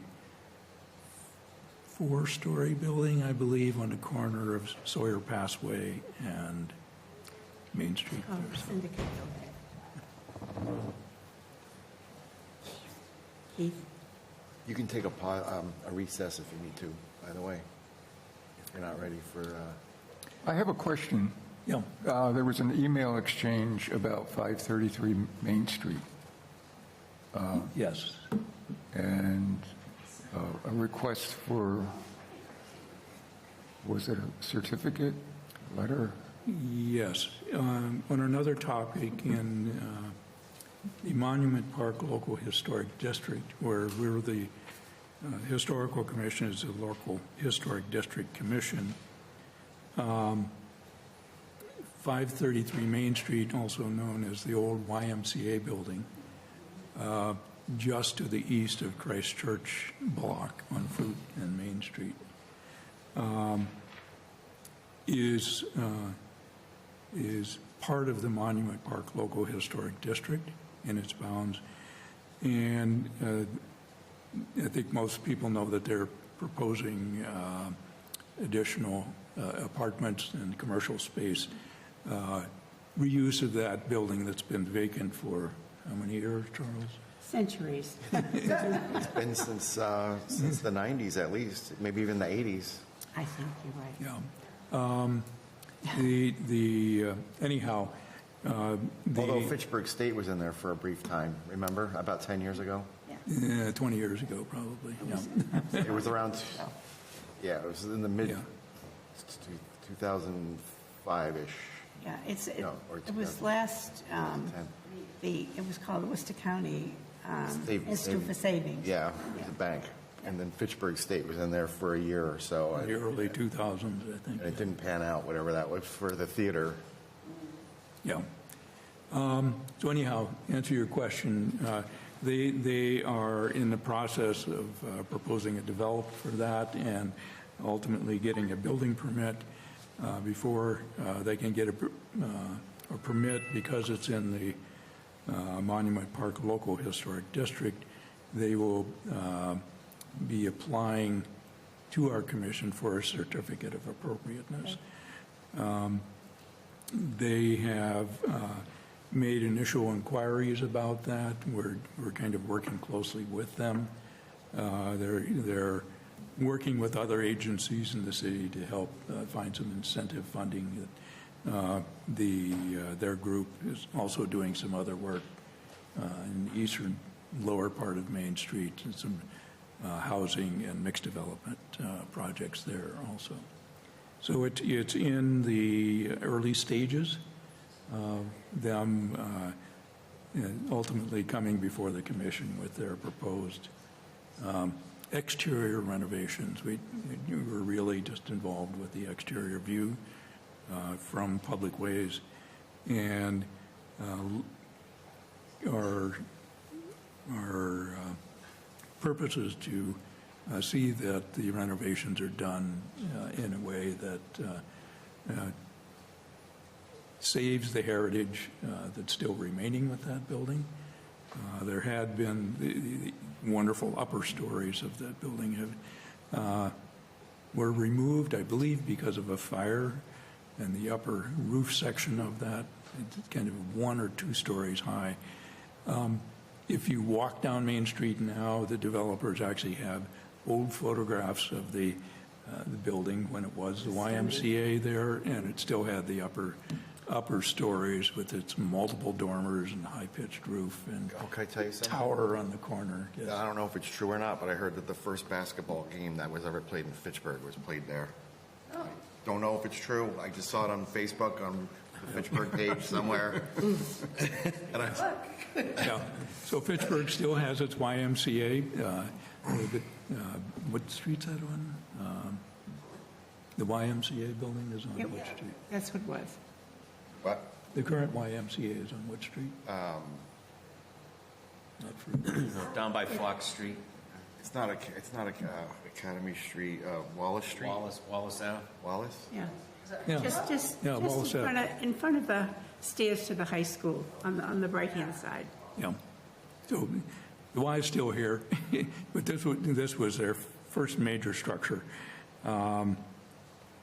4-story building, I believe, on the corner of Sawyer Passway and Main Street. Oh, there. Syndicate building. Keith? You can take a recess if you need to, by the way, if you're not ready for, I have a question. Yeah. There was an email exchange about 533 Main Street Yes. and a request for, was it a certificate, letter? Yes. On another topic, in the Monument Park Local Historic District, where we're the Historical Commission is the local historic district commission, 533 Main Street, also known as the old YMCA building, just to the east of Christ Church block on Fruit and Main Street, is part of the Monument Park Local Historic District in its bounds. And I think most people know that they're proposing additional apartments and commercial space, reuse of that building that's been vacant for how many years, Charles? Centuries. it's been since the 90s at least, maybe even the 80s. I think you're right. Yeah. Anyhow, Although Fitchburg State was in there for a brief time, remember, about 10 years ago? 20 years ago, probably. Yeah. It was around, yeah, it was in the mid Yeah. 2005-ish. Yeah, No, or it was 2010. last, it was called the Worcester County Institute for Savings. Yeah, the bank. And then Fitchburg State was in there for a year or so. The early 2000s, I think. And it didn't pan out, whatever that was, for the theater. Yeah. So anyhow, answer your question, they are in the process of proposing a develop for that and ultimately getting a building permit before they can get a permit because it's in the Monument Park Local Historic District. They will be applying to our commission for a certificate of appropriateness. They have made initial inquiries about that. We're kind of working closely with them. They're working with other agencies in the city to help find some incentive funding. Their group is also doing some other work in the eastern lower part of Main Street and some housing and mixed development projects there also. So it's in the early stages of them ultimately coming before the commission with their proposed exterior renovations. We were really just involved with the exterior view from public ways, and our purpose is to see that the renovations are done in a way that saves the heritage that's still remaining with that building. There had been the wonderful upper stories of that building were removed, I believe, because of a fire, and the upper roof section of that, it's kind of 1 or 2 stories high. If you walk down Main Street now, the developers actually have old photographs of the building when it was the YMCA there, and it still had the upper stories with its multiple dormers and high-pitched roof and Can I tell you something? tower on the corner. Yes. I don't know if it's true or not, but I heard that the first basketball game that was ever played in Fitchburg was played there. Oh. Don't know if it's true. I just saw it on Facebook on the Fitchburg page somewhere. And Yeah. So Fitchburg still has its YMCA. What street's that on? The YMCA building is on which street? That's what it was. what? The current YMCA is on which street? Not for Down by Fox Street, It's not Academy Street, Wallace Street? Wallace Ave. Wallace? Yeah. Yeah. Just Yeah, Wallace Ave. in front of the stairs to the high school on the right-hand side. Yeah. So the Y is still here, but this was their first major structure, and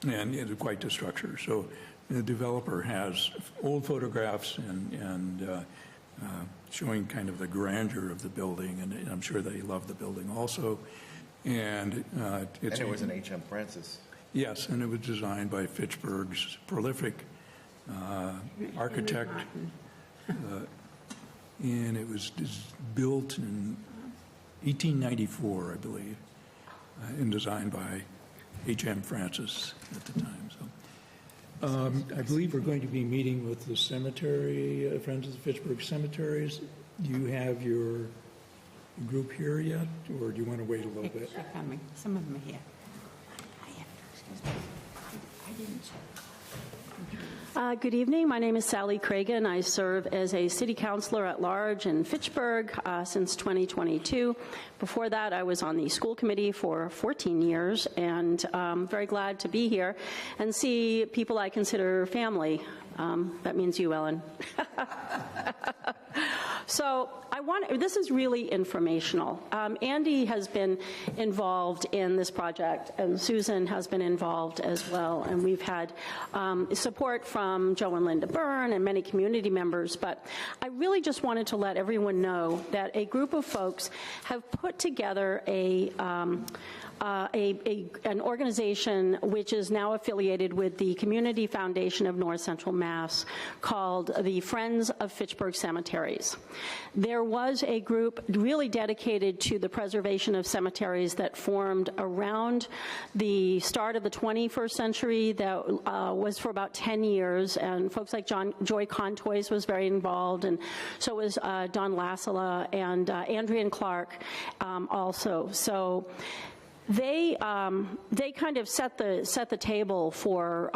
it was quite the structure. So the developer has old photographs and showing kind of the grandeur of the building, and I'm sure they love the building also. And And it was an H.M. Francis. Yes, and it was designed by Fitchburg's prolific architect. And it was built in 1894, I believe, and designed by H.M. Francis at the time. So, I believe we're going to be meeting with the cemetery, Friends of the Fitchburg Cemeteries. Do you have your group here yet, or do you want to wait a little bit? They're coming. Some of them are here. Excuse me. I didn't check. Good evening. My name is Sally Cragen. I serve as a city councilor at large in Fitchburg since 2022. Before that, I was on the school committee for 14 years, and I'm very glad to be here and see people I consider family. That means you, Ellen. So this is really informational. Andy has been involved in this project, and Susan has been involved as well. And we've had support from Joe and Linda Byrne and many community members. But I really just wanted to let everyone know that a group of folks have put together an organization which is now affiliated with the Community Foundation of North Central Mass called the Friends of Fitchburg Cemeteries. There was a group really dedicated to the preservation of cemeteries that formed around the start of the 21st century that was for about 10 years, and folks like Joy Contois was very involved, and so was Don Lassala and Andrian Clark also. So they kind of set the table for,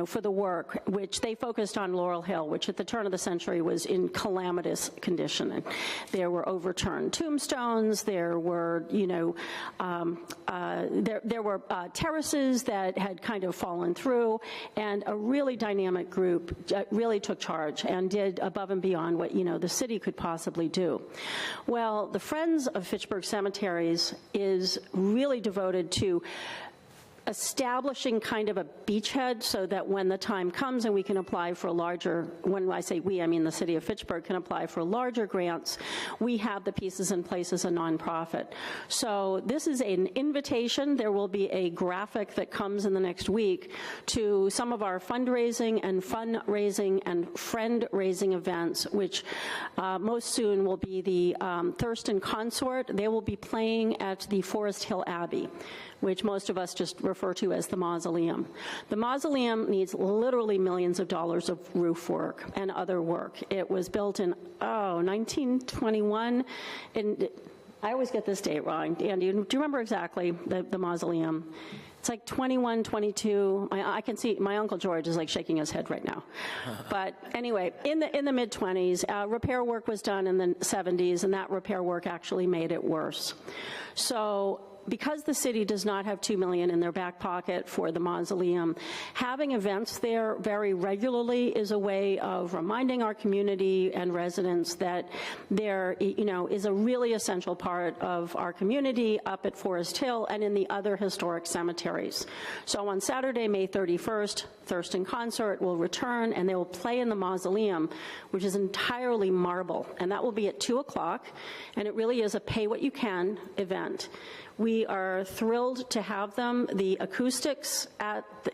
for the work, which they focused on Laurel Hill, which at the turn of the century was in calamitous condition. And there were overturned tombstones, there were, there were terraces that had kind of fallen through, and a really dynamic group really took charge and did above and beyond what, the city could possibly do. Well, the Friends of Fitchburg Cemeteries is really devoted to establishing kind of a beachhead so that when the time comes and we can apply for a larger, when I say we, I mean the city of Fitchburg can apply for larger grants, we have the pieces in place as a nonprofit. So this is an invitation. There will be a graphic that comes in the next week to some of our fundraising and friend-raising events, which most soon will be the Thurston Consort. They will be playing at the Forest Hill Abbey, which most of us just refer to as the mausoleum. The mausoleum needs literally millions of dollars of roof work and other work. It was built in, 1921, and I always get this date wrong. Andy, do you remember exactly the mausoleum? It's like 21, 22. I can see my Uncle George is like shaking his head right now. But anyway, in the mid-20s, repair work was done in the 70s, and that repair work actually made it worse. So because the city does not have $2 million in their back pocket for the mausoleum, having events there very regularly is a way of reminding our community and residents that there, is a really essential part of our community up at Forest Hill and in the other historic cemeteries. So on Saturday, May 31st, Thurston Consort will return, and they will play in the mausoleum, which is entirely marble, and that will be at 2 o'clock, and it really is a pay-what-you-can event. We are thrilled to have them. The acoustics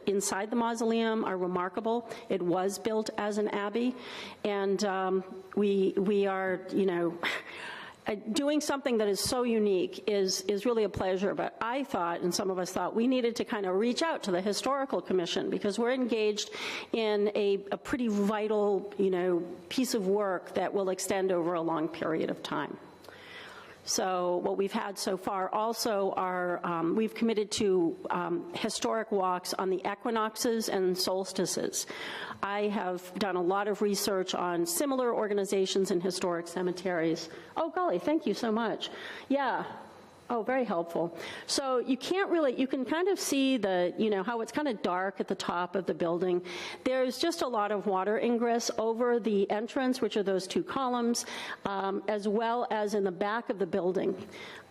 inside the mausoleum are remarkable. It was built as an abbey, and we are, doing something that is so unique is really a pleasure. But I thought, and some of us thought, we needed to kind of reach out to the Historical Commission, because we're engaged in a pretty vital, piece of work that will extend over a long period of time. So what we've had so far also are, we've committed to historic walks on the equinoxes and solstices. I have done a lot of research on similar organizations in historic cemeteries. Oh, golly, thank you so much. Yeah. Oh, very helpful. So you can kind of see how it's kind of dark at the top of the building. There's just a lot of water ingress over the entrance, which are those two columns, as well as in the back of the building.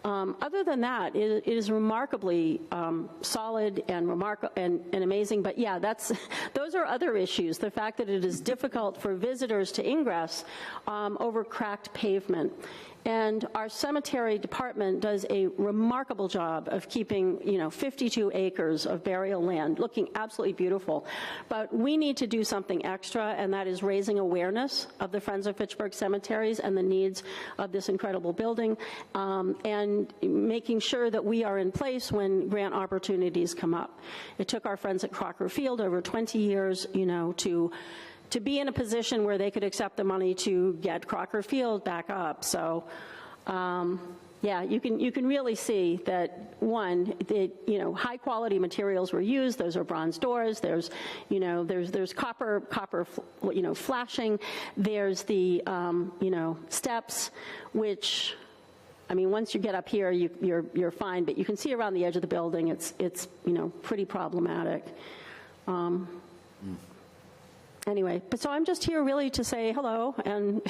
Other than that, it is remarkably solid and amazing. But yeah, those are other issues. The fact that it is difficult for visitors to ingress over cracked pavement. And our cemetery department does a remarkable job of keeping, 52 acres of burial land looking absolutely beautiful. But we need to do something extra, and that is raising awareness of the Friends of Fitchburg Cemeteries and the needs of this incredible building, and making sure that we are in place when grant opportunities come up. It took our friends at Crocker Field over 20 years, to be in a position where they could accept the money to get Crocker Field back up. So, yeah, you can really see that, one, high quality materials were used. Those are bronze doors. There's copper, flashing. There's the, steps, which, once you get up here, you're fine. But you can see around the edge of the building, it's pretty problematic. Anyway, but so I'm just here really to say hello and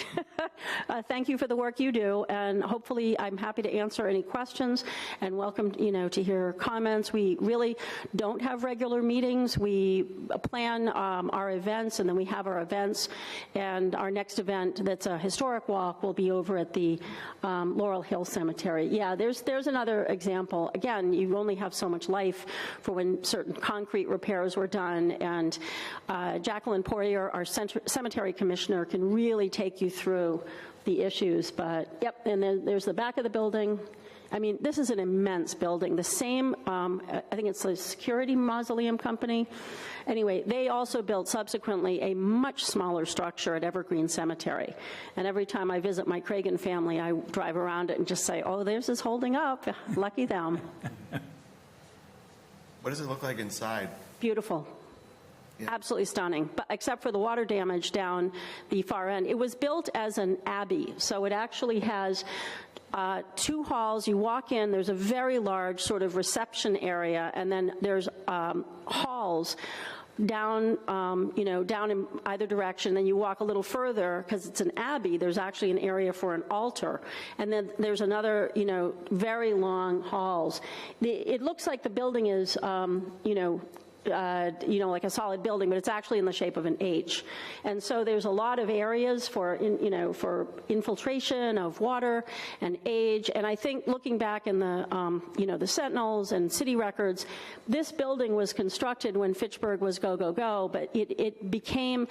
thank you for the work you do, and hopefully I'm happy to answer any questions and welcome, to hear comments. We really don't have regular meetings. We plan our events, and then we have our events, and our next event that's a historic walk will be over at the Laurel Hill Cemetery. Yeah, there's another example. Again, you only have so much life for when certain concrete repairs were done, and Jacqueline Poirier, our cemetery commissioner, can really take you through the issues. But yep, and then there's the back of the building. This is an immense building. The same, I think it's the Security Mausoleum Company. Anyway, they also built subsequently a much smaller structure at Evergreen Cemetery. And every time I visit my Cragen family, I drive around it and just say, oh, theirs is holding up. Lucky them. What does it look like inside? Beautiful. Yeah. Absolutely stunning, but except for the water damage down the far end. It was built as an abbey, so it actually has 2 halls. You walk in, there's a very large sort of reception area, and then there's halls down, down in either direction. Then you walk a little further, because it's an abbey, there's actually an area for an altar. And then there's another, very long halls. It looks like the building is, like a solid building, but it's actually in the shape of an H. And so there's a lot of areas for, for infiltration of water and age. And I think looking back in the, the Sentinels and city records, this building was constructed when Fitchburg was go, go, go, but it became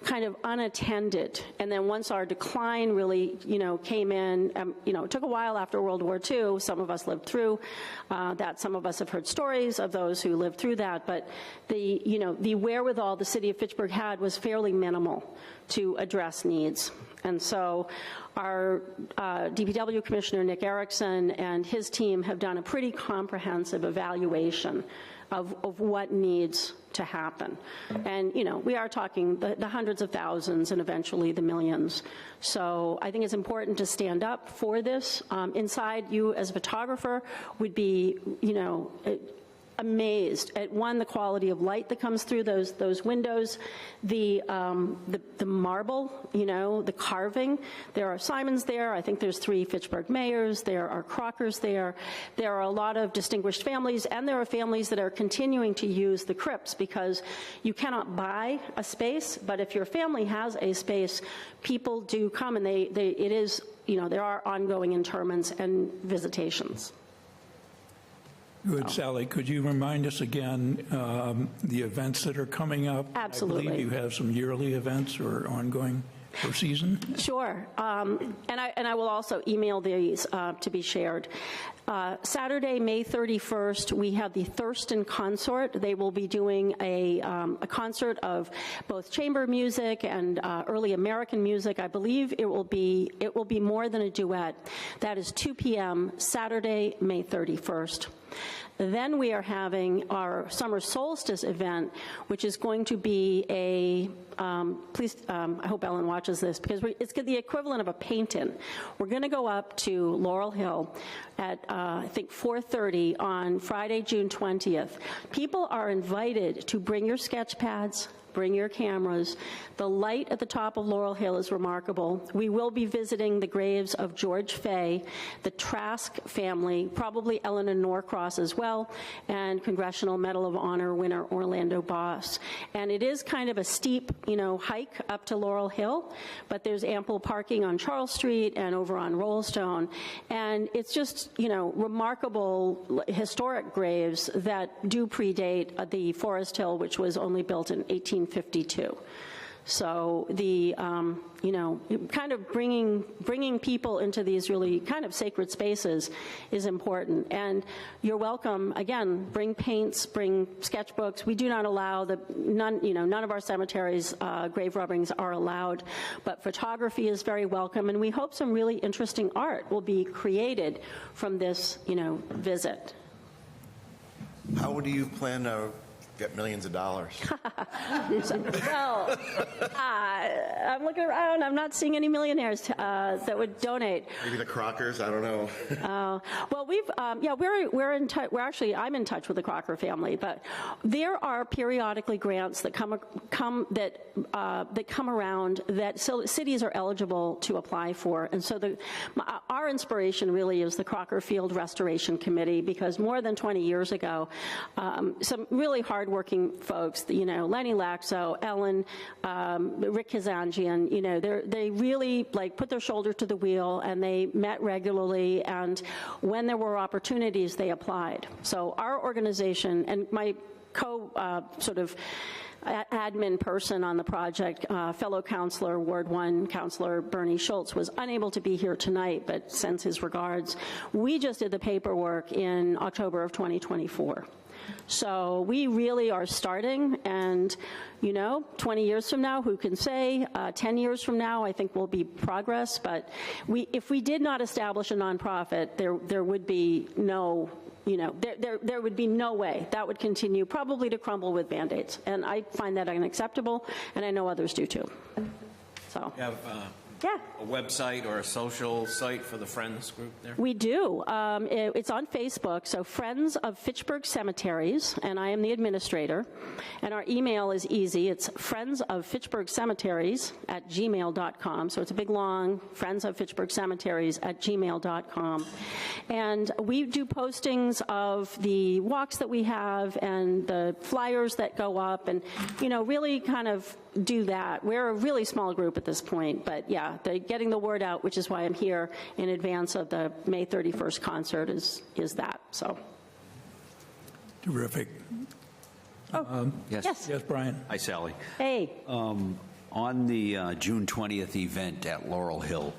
kind of unattended. And then once our decline really, came in, it took a while after World War II. Some of us lived through that. Some of us have heard stories of those who lived through that, but the wherewithal the city of Fitchburg had was fairly minimal to address needs. And so our DPW Commissioner, Nick Erickson, and his team have done a pretty comprehensive evaluation of what needs to happen. And, we are talking the hundreds of thousands and eventually the millions. So I think it's important to stand up for this. Inside, you as a photographer would be, amazed at, one, the quality of light that comes through those windows, the marble, the carving. There are Simons there. I think there's 3 Fitchburg mayors. There are Crockers there. There are a lot of distinguished families, and there are families that are continuing to use the crypts, because you cannot buy a space, but if your family has a space, people do come, and it is, there are ongoing interments and visitations. Good, Sally. Could you remind us again the events that are coming up? Absolutely. I believe you have some yearly events or ongoing per season. Sure. And I will also email these to be shared. Saturday, May 31st, we have the Thurston Consort. They will be doing a concert of both chamber music and early American music. I believe it will be more than a duet. That is 2 p.m. Saturday, May 31st. Then we are having our summer solstice event, which is going to be I hope Ellen watches this, because it's the equivalent of a paint-in. We're going to go up to Laurel Hill at, I think, 4:30 on Friday, June 20th. People are invited to bring your sketch pads, bring your cameras. The light at the top of Laurel Hill is remarkable. We will be visiting the graves of George Fay, the Trask family, probably Eleanor Norcross as well, and Congressional Medal of Honor winner Orlando Boss. And it is kind of a steep, hike up to Laurel Hill, but there's ample parking on Charles Street and over on Rollstone. And it's just, remarkable historic graves that do predate the Forest Hill, which was only built in 1852. So the, kind of bringing people into these really kind of sacred spaces is important. And you're welcome, again, bring paints, bring sketchbooks. We do not allow none of our cemeteries, grave rubberings are allowed, but photography is very welcome. And we hope some really interesting art will be created from this, visit. How do you plan to get millions of dollars? Well, I'm looking around. I'm not seeing any millionaires that would donate. Maybe the Crockers, I don't know. Well, we're in touch. I'm in touch with the Crocker family, but there are periodically grants that come around that cities are eligible to apply for, and so our inspiration really is the Crocker Field Restoration Committee, because more than 20 years ago, some really hardworking folks, Lenny Laxo, Ellen, Rick Kazanjian, they really put their shoulder to the wheel, and they met regularly, and when there were opportunities, they applied. So our organization, and my admin person on the project, fellow counselor, Ward 1 Counselor Bernie Schultz, was unable to be here tonight, but sends his regards. We just did the paperwork in October of 2024. So we really are starting, and 20 years from now, who can say? 10 years from now, I think will be progress, but if we did not establish a nonprofit, there would be no there would be no way that would continue, probably to crumble with Band-Aids. And I find that unacceptable, and I know others do too. So, You have yeah. a website or a social site for the Friends group there? We do. It's on Facebook, so Friends of Fitchburg Cemeteries, and I am the administrator. And our email is easy. It's friendsoffitchburgcemeteries@gmail.com. So it's a big, long friendsoffitchburgcemeteries@gmail.com. And we do postings of the walks that we have and the flyers that go up and, really kind of do that. We're a really small group at this point, but yeah, getting the word out, which is why I'm here in advance of the May 31st concert, is that. So. Terrific. Yes. Yes, Brian? Hi, Sally. Hey. On the June 20th event at Laurel Hill,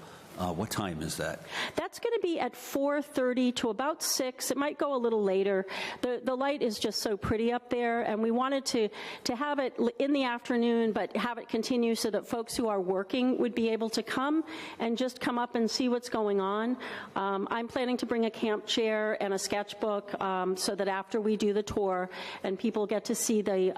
what time is that? That's going to be at 4:30 to about 6. It might go a little later. The light is just so pretty up there, and we wanted to have it in the afternoon, but have it continue so that folks who are working would be able to come and just come up and see what's going on. I'm planning to bring a camp chair and a sketchbook so that after we do the tour and people get to see they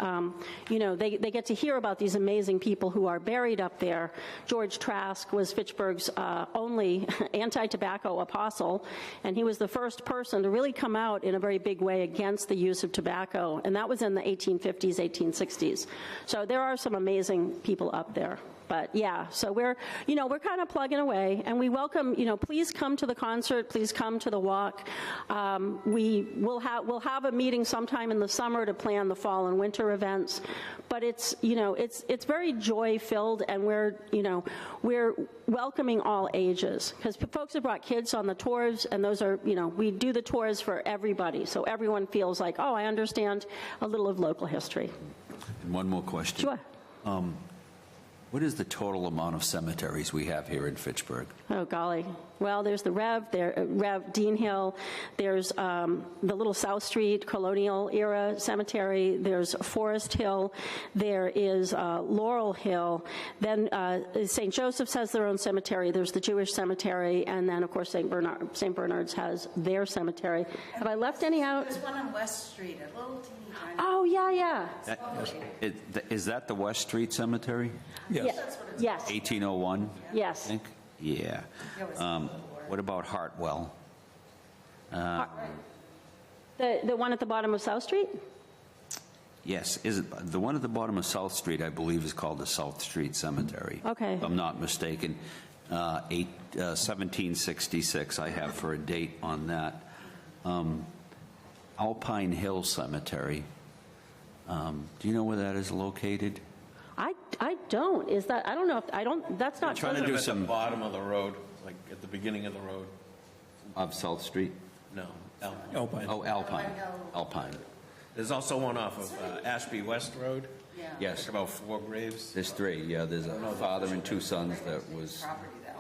get to hear about these amazing people who are buried up there. George Trask was Fitchburg's only anti-tobacco apostle, and he was the first person to really come out in a very big way against the use of tobacco, and that was in the 1850s, 1860s. So there are some amazing people up there. But yeah, so we're kind of plugging away, and we welcome, please come to the concert, please come to the walk. We'll have a meeting sometime in the summer to plan the fall and winter events, but it's very joy-filled, and we're welcoming all ages, because folks have brought kids on the tours, and those are, we do the tours for everybody, so everyone feels like, oh, I understand a little of local history. And one more question. Sure. What is the total amount of cemeteries we have here in Fitchburg? Oh, golly. Well, there's the Rev Dean Hill. There's the little South Street colonial era cemetery. There's Forest Hill. There is Laurel Hill. Then St. Joseph's has their own cemetery. There's the Jewish cemetery. And then, of course, St. Bernard's has their cemetery. Have I left any out? There's one on West Street, a little teeny tiny. Oh, yeah. Is that the West Street Cemetery? Yes. Yes. 1801? Yes. I think? Yeah. What about Hartwell? The one at the bottom of South Street? Yes. Is it the one at the bottom of South Street, I believe, is called the South Street Cemetery. Okay. If I'm not mistaken. 1766 I have for a date on that. Alpine Hill Cemetery. Do you know where that is located? I don't. Is that, I don't know if, that's not. Trying to do At the some bottom of the road, like at the beginning of the road. of South Street. No. Alpine. Oh, Alpine. Alpine. There's also one off of Ashby West Road. Yes. About 4 graves. There's 3. Yeah, there's a father and 2 sons that was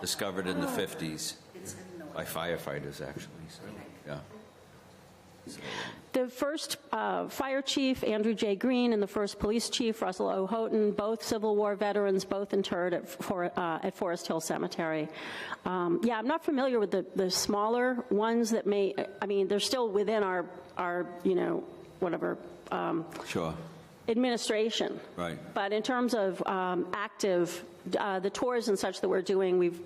discovered in the 50s by firefighters, actually. So, yeah. The first fire chief, Andrew J. Green, and the first police chief, Russell O. Houghton, both Civil War veterans, both interred at Forest Hill Cemetery. I'm not familiar with the smaller ones that they're still within our whatever. Sure. Administration. Right. But in terms of active, the tours and such that we're doing, we've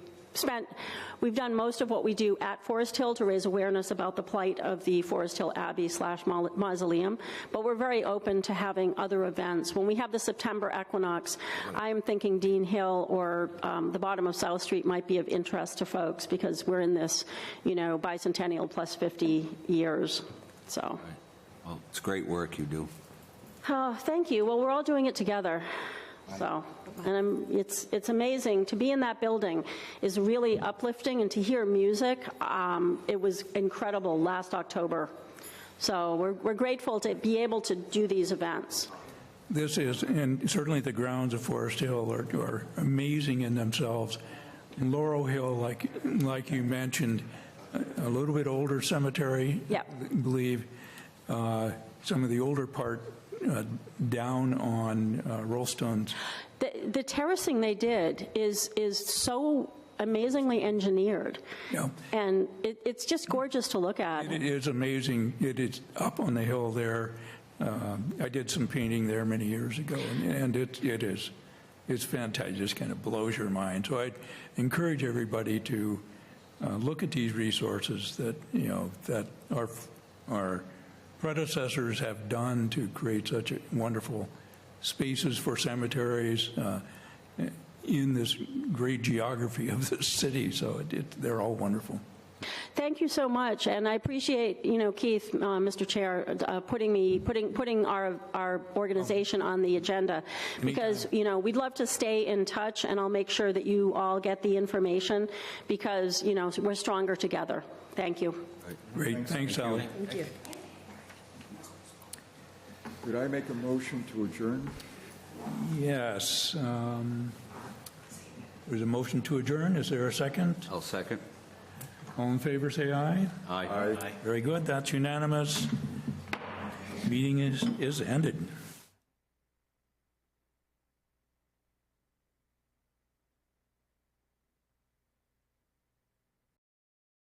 done most of what we do at Forest Hill to raise awareness about the plight of the Forest Hill Abbey / mausoleum, but we're very open to having other events. When we have the September equinox, I'm thinking Dean Hill or the bottom of South Street might be of interest to folks, because we're in this, bicentennial plus 50 years. So. Right. Well, it's great work you do. Oh, thank you. Well, we're all doing it together. So, and it's amazing to be in that building is really uplifting, and to hear music, it was incredible last October. So we're grateful to be able to do these events. This is, and certainly the grounds of Forest Hill are amazing in themselves. And Laurel Hill, like you mentioned, a little bit older cemetery. Yep. I believe some of the older part down on Rollstones. The terracing they did is so amazingly engineered. Yeah. And it's just gorgeous to look at. It is amazing. It is up on the hill there. I did some painting there many years ago, and it's fantastic. It just kind of blows your mind. So I'd encourage everybody to look at these resources that, that our predecessors have done to create such wonderful spaces for cemeteries in this great geography of the city. So they're all wonderful. Thank you so much, and I appreciate, Keith, Mr. Chair, putting our organization on the agenda, because we'd love to stay in touch, and I'll make sure that you all get the information, because we're stronger together. Thank you. Great, thanks, Sally. Thank you. Could I make a motion to adjourn? Yes. There's a motion to adjourn. Is there a second? I'll second. All in favor, say aye. Aye. Aye. Very good. That's unanimous. Meeting is ended.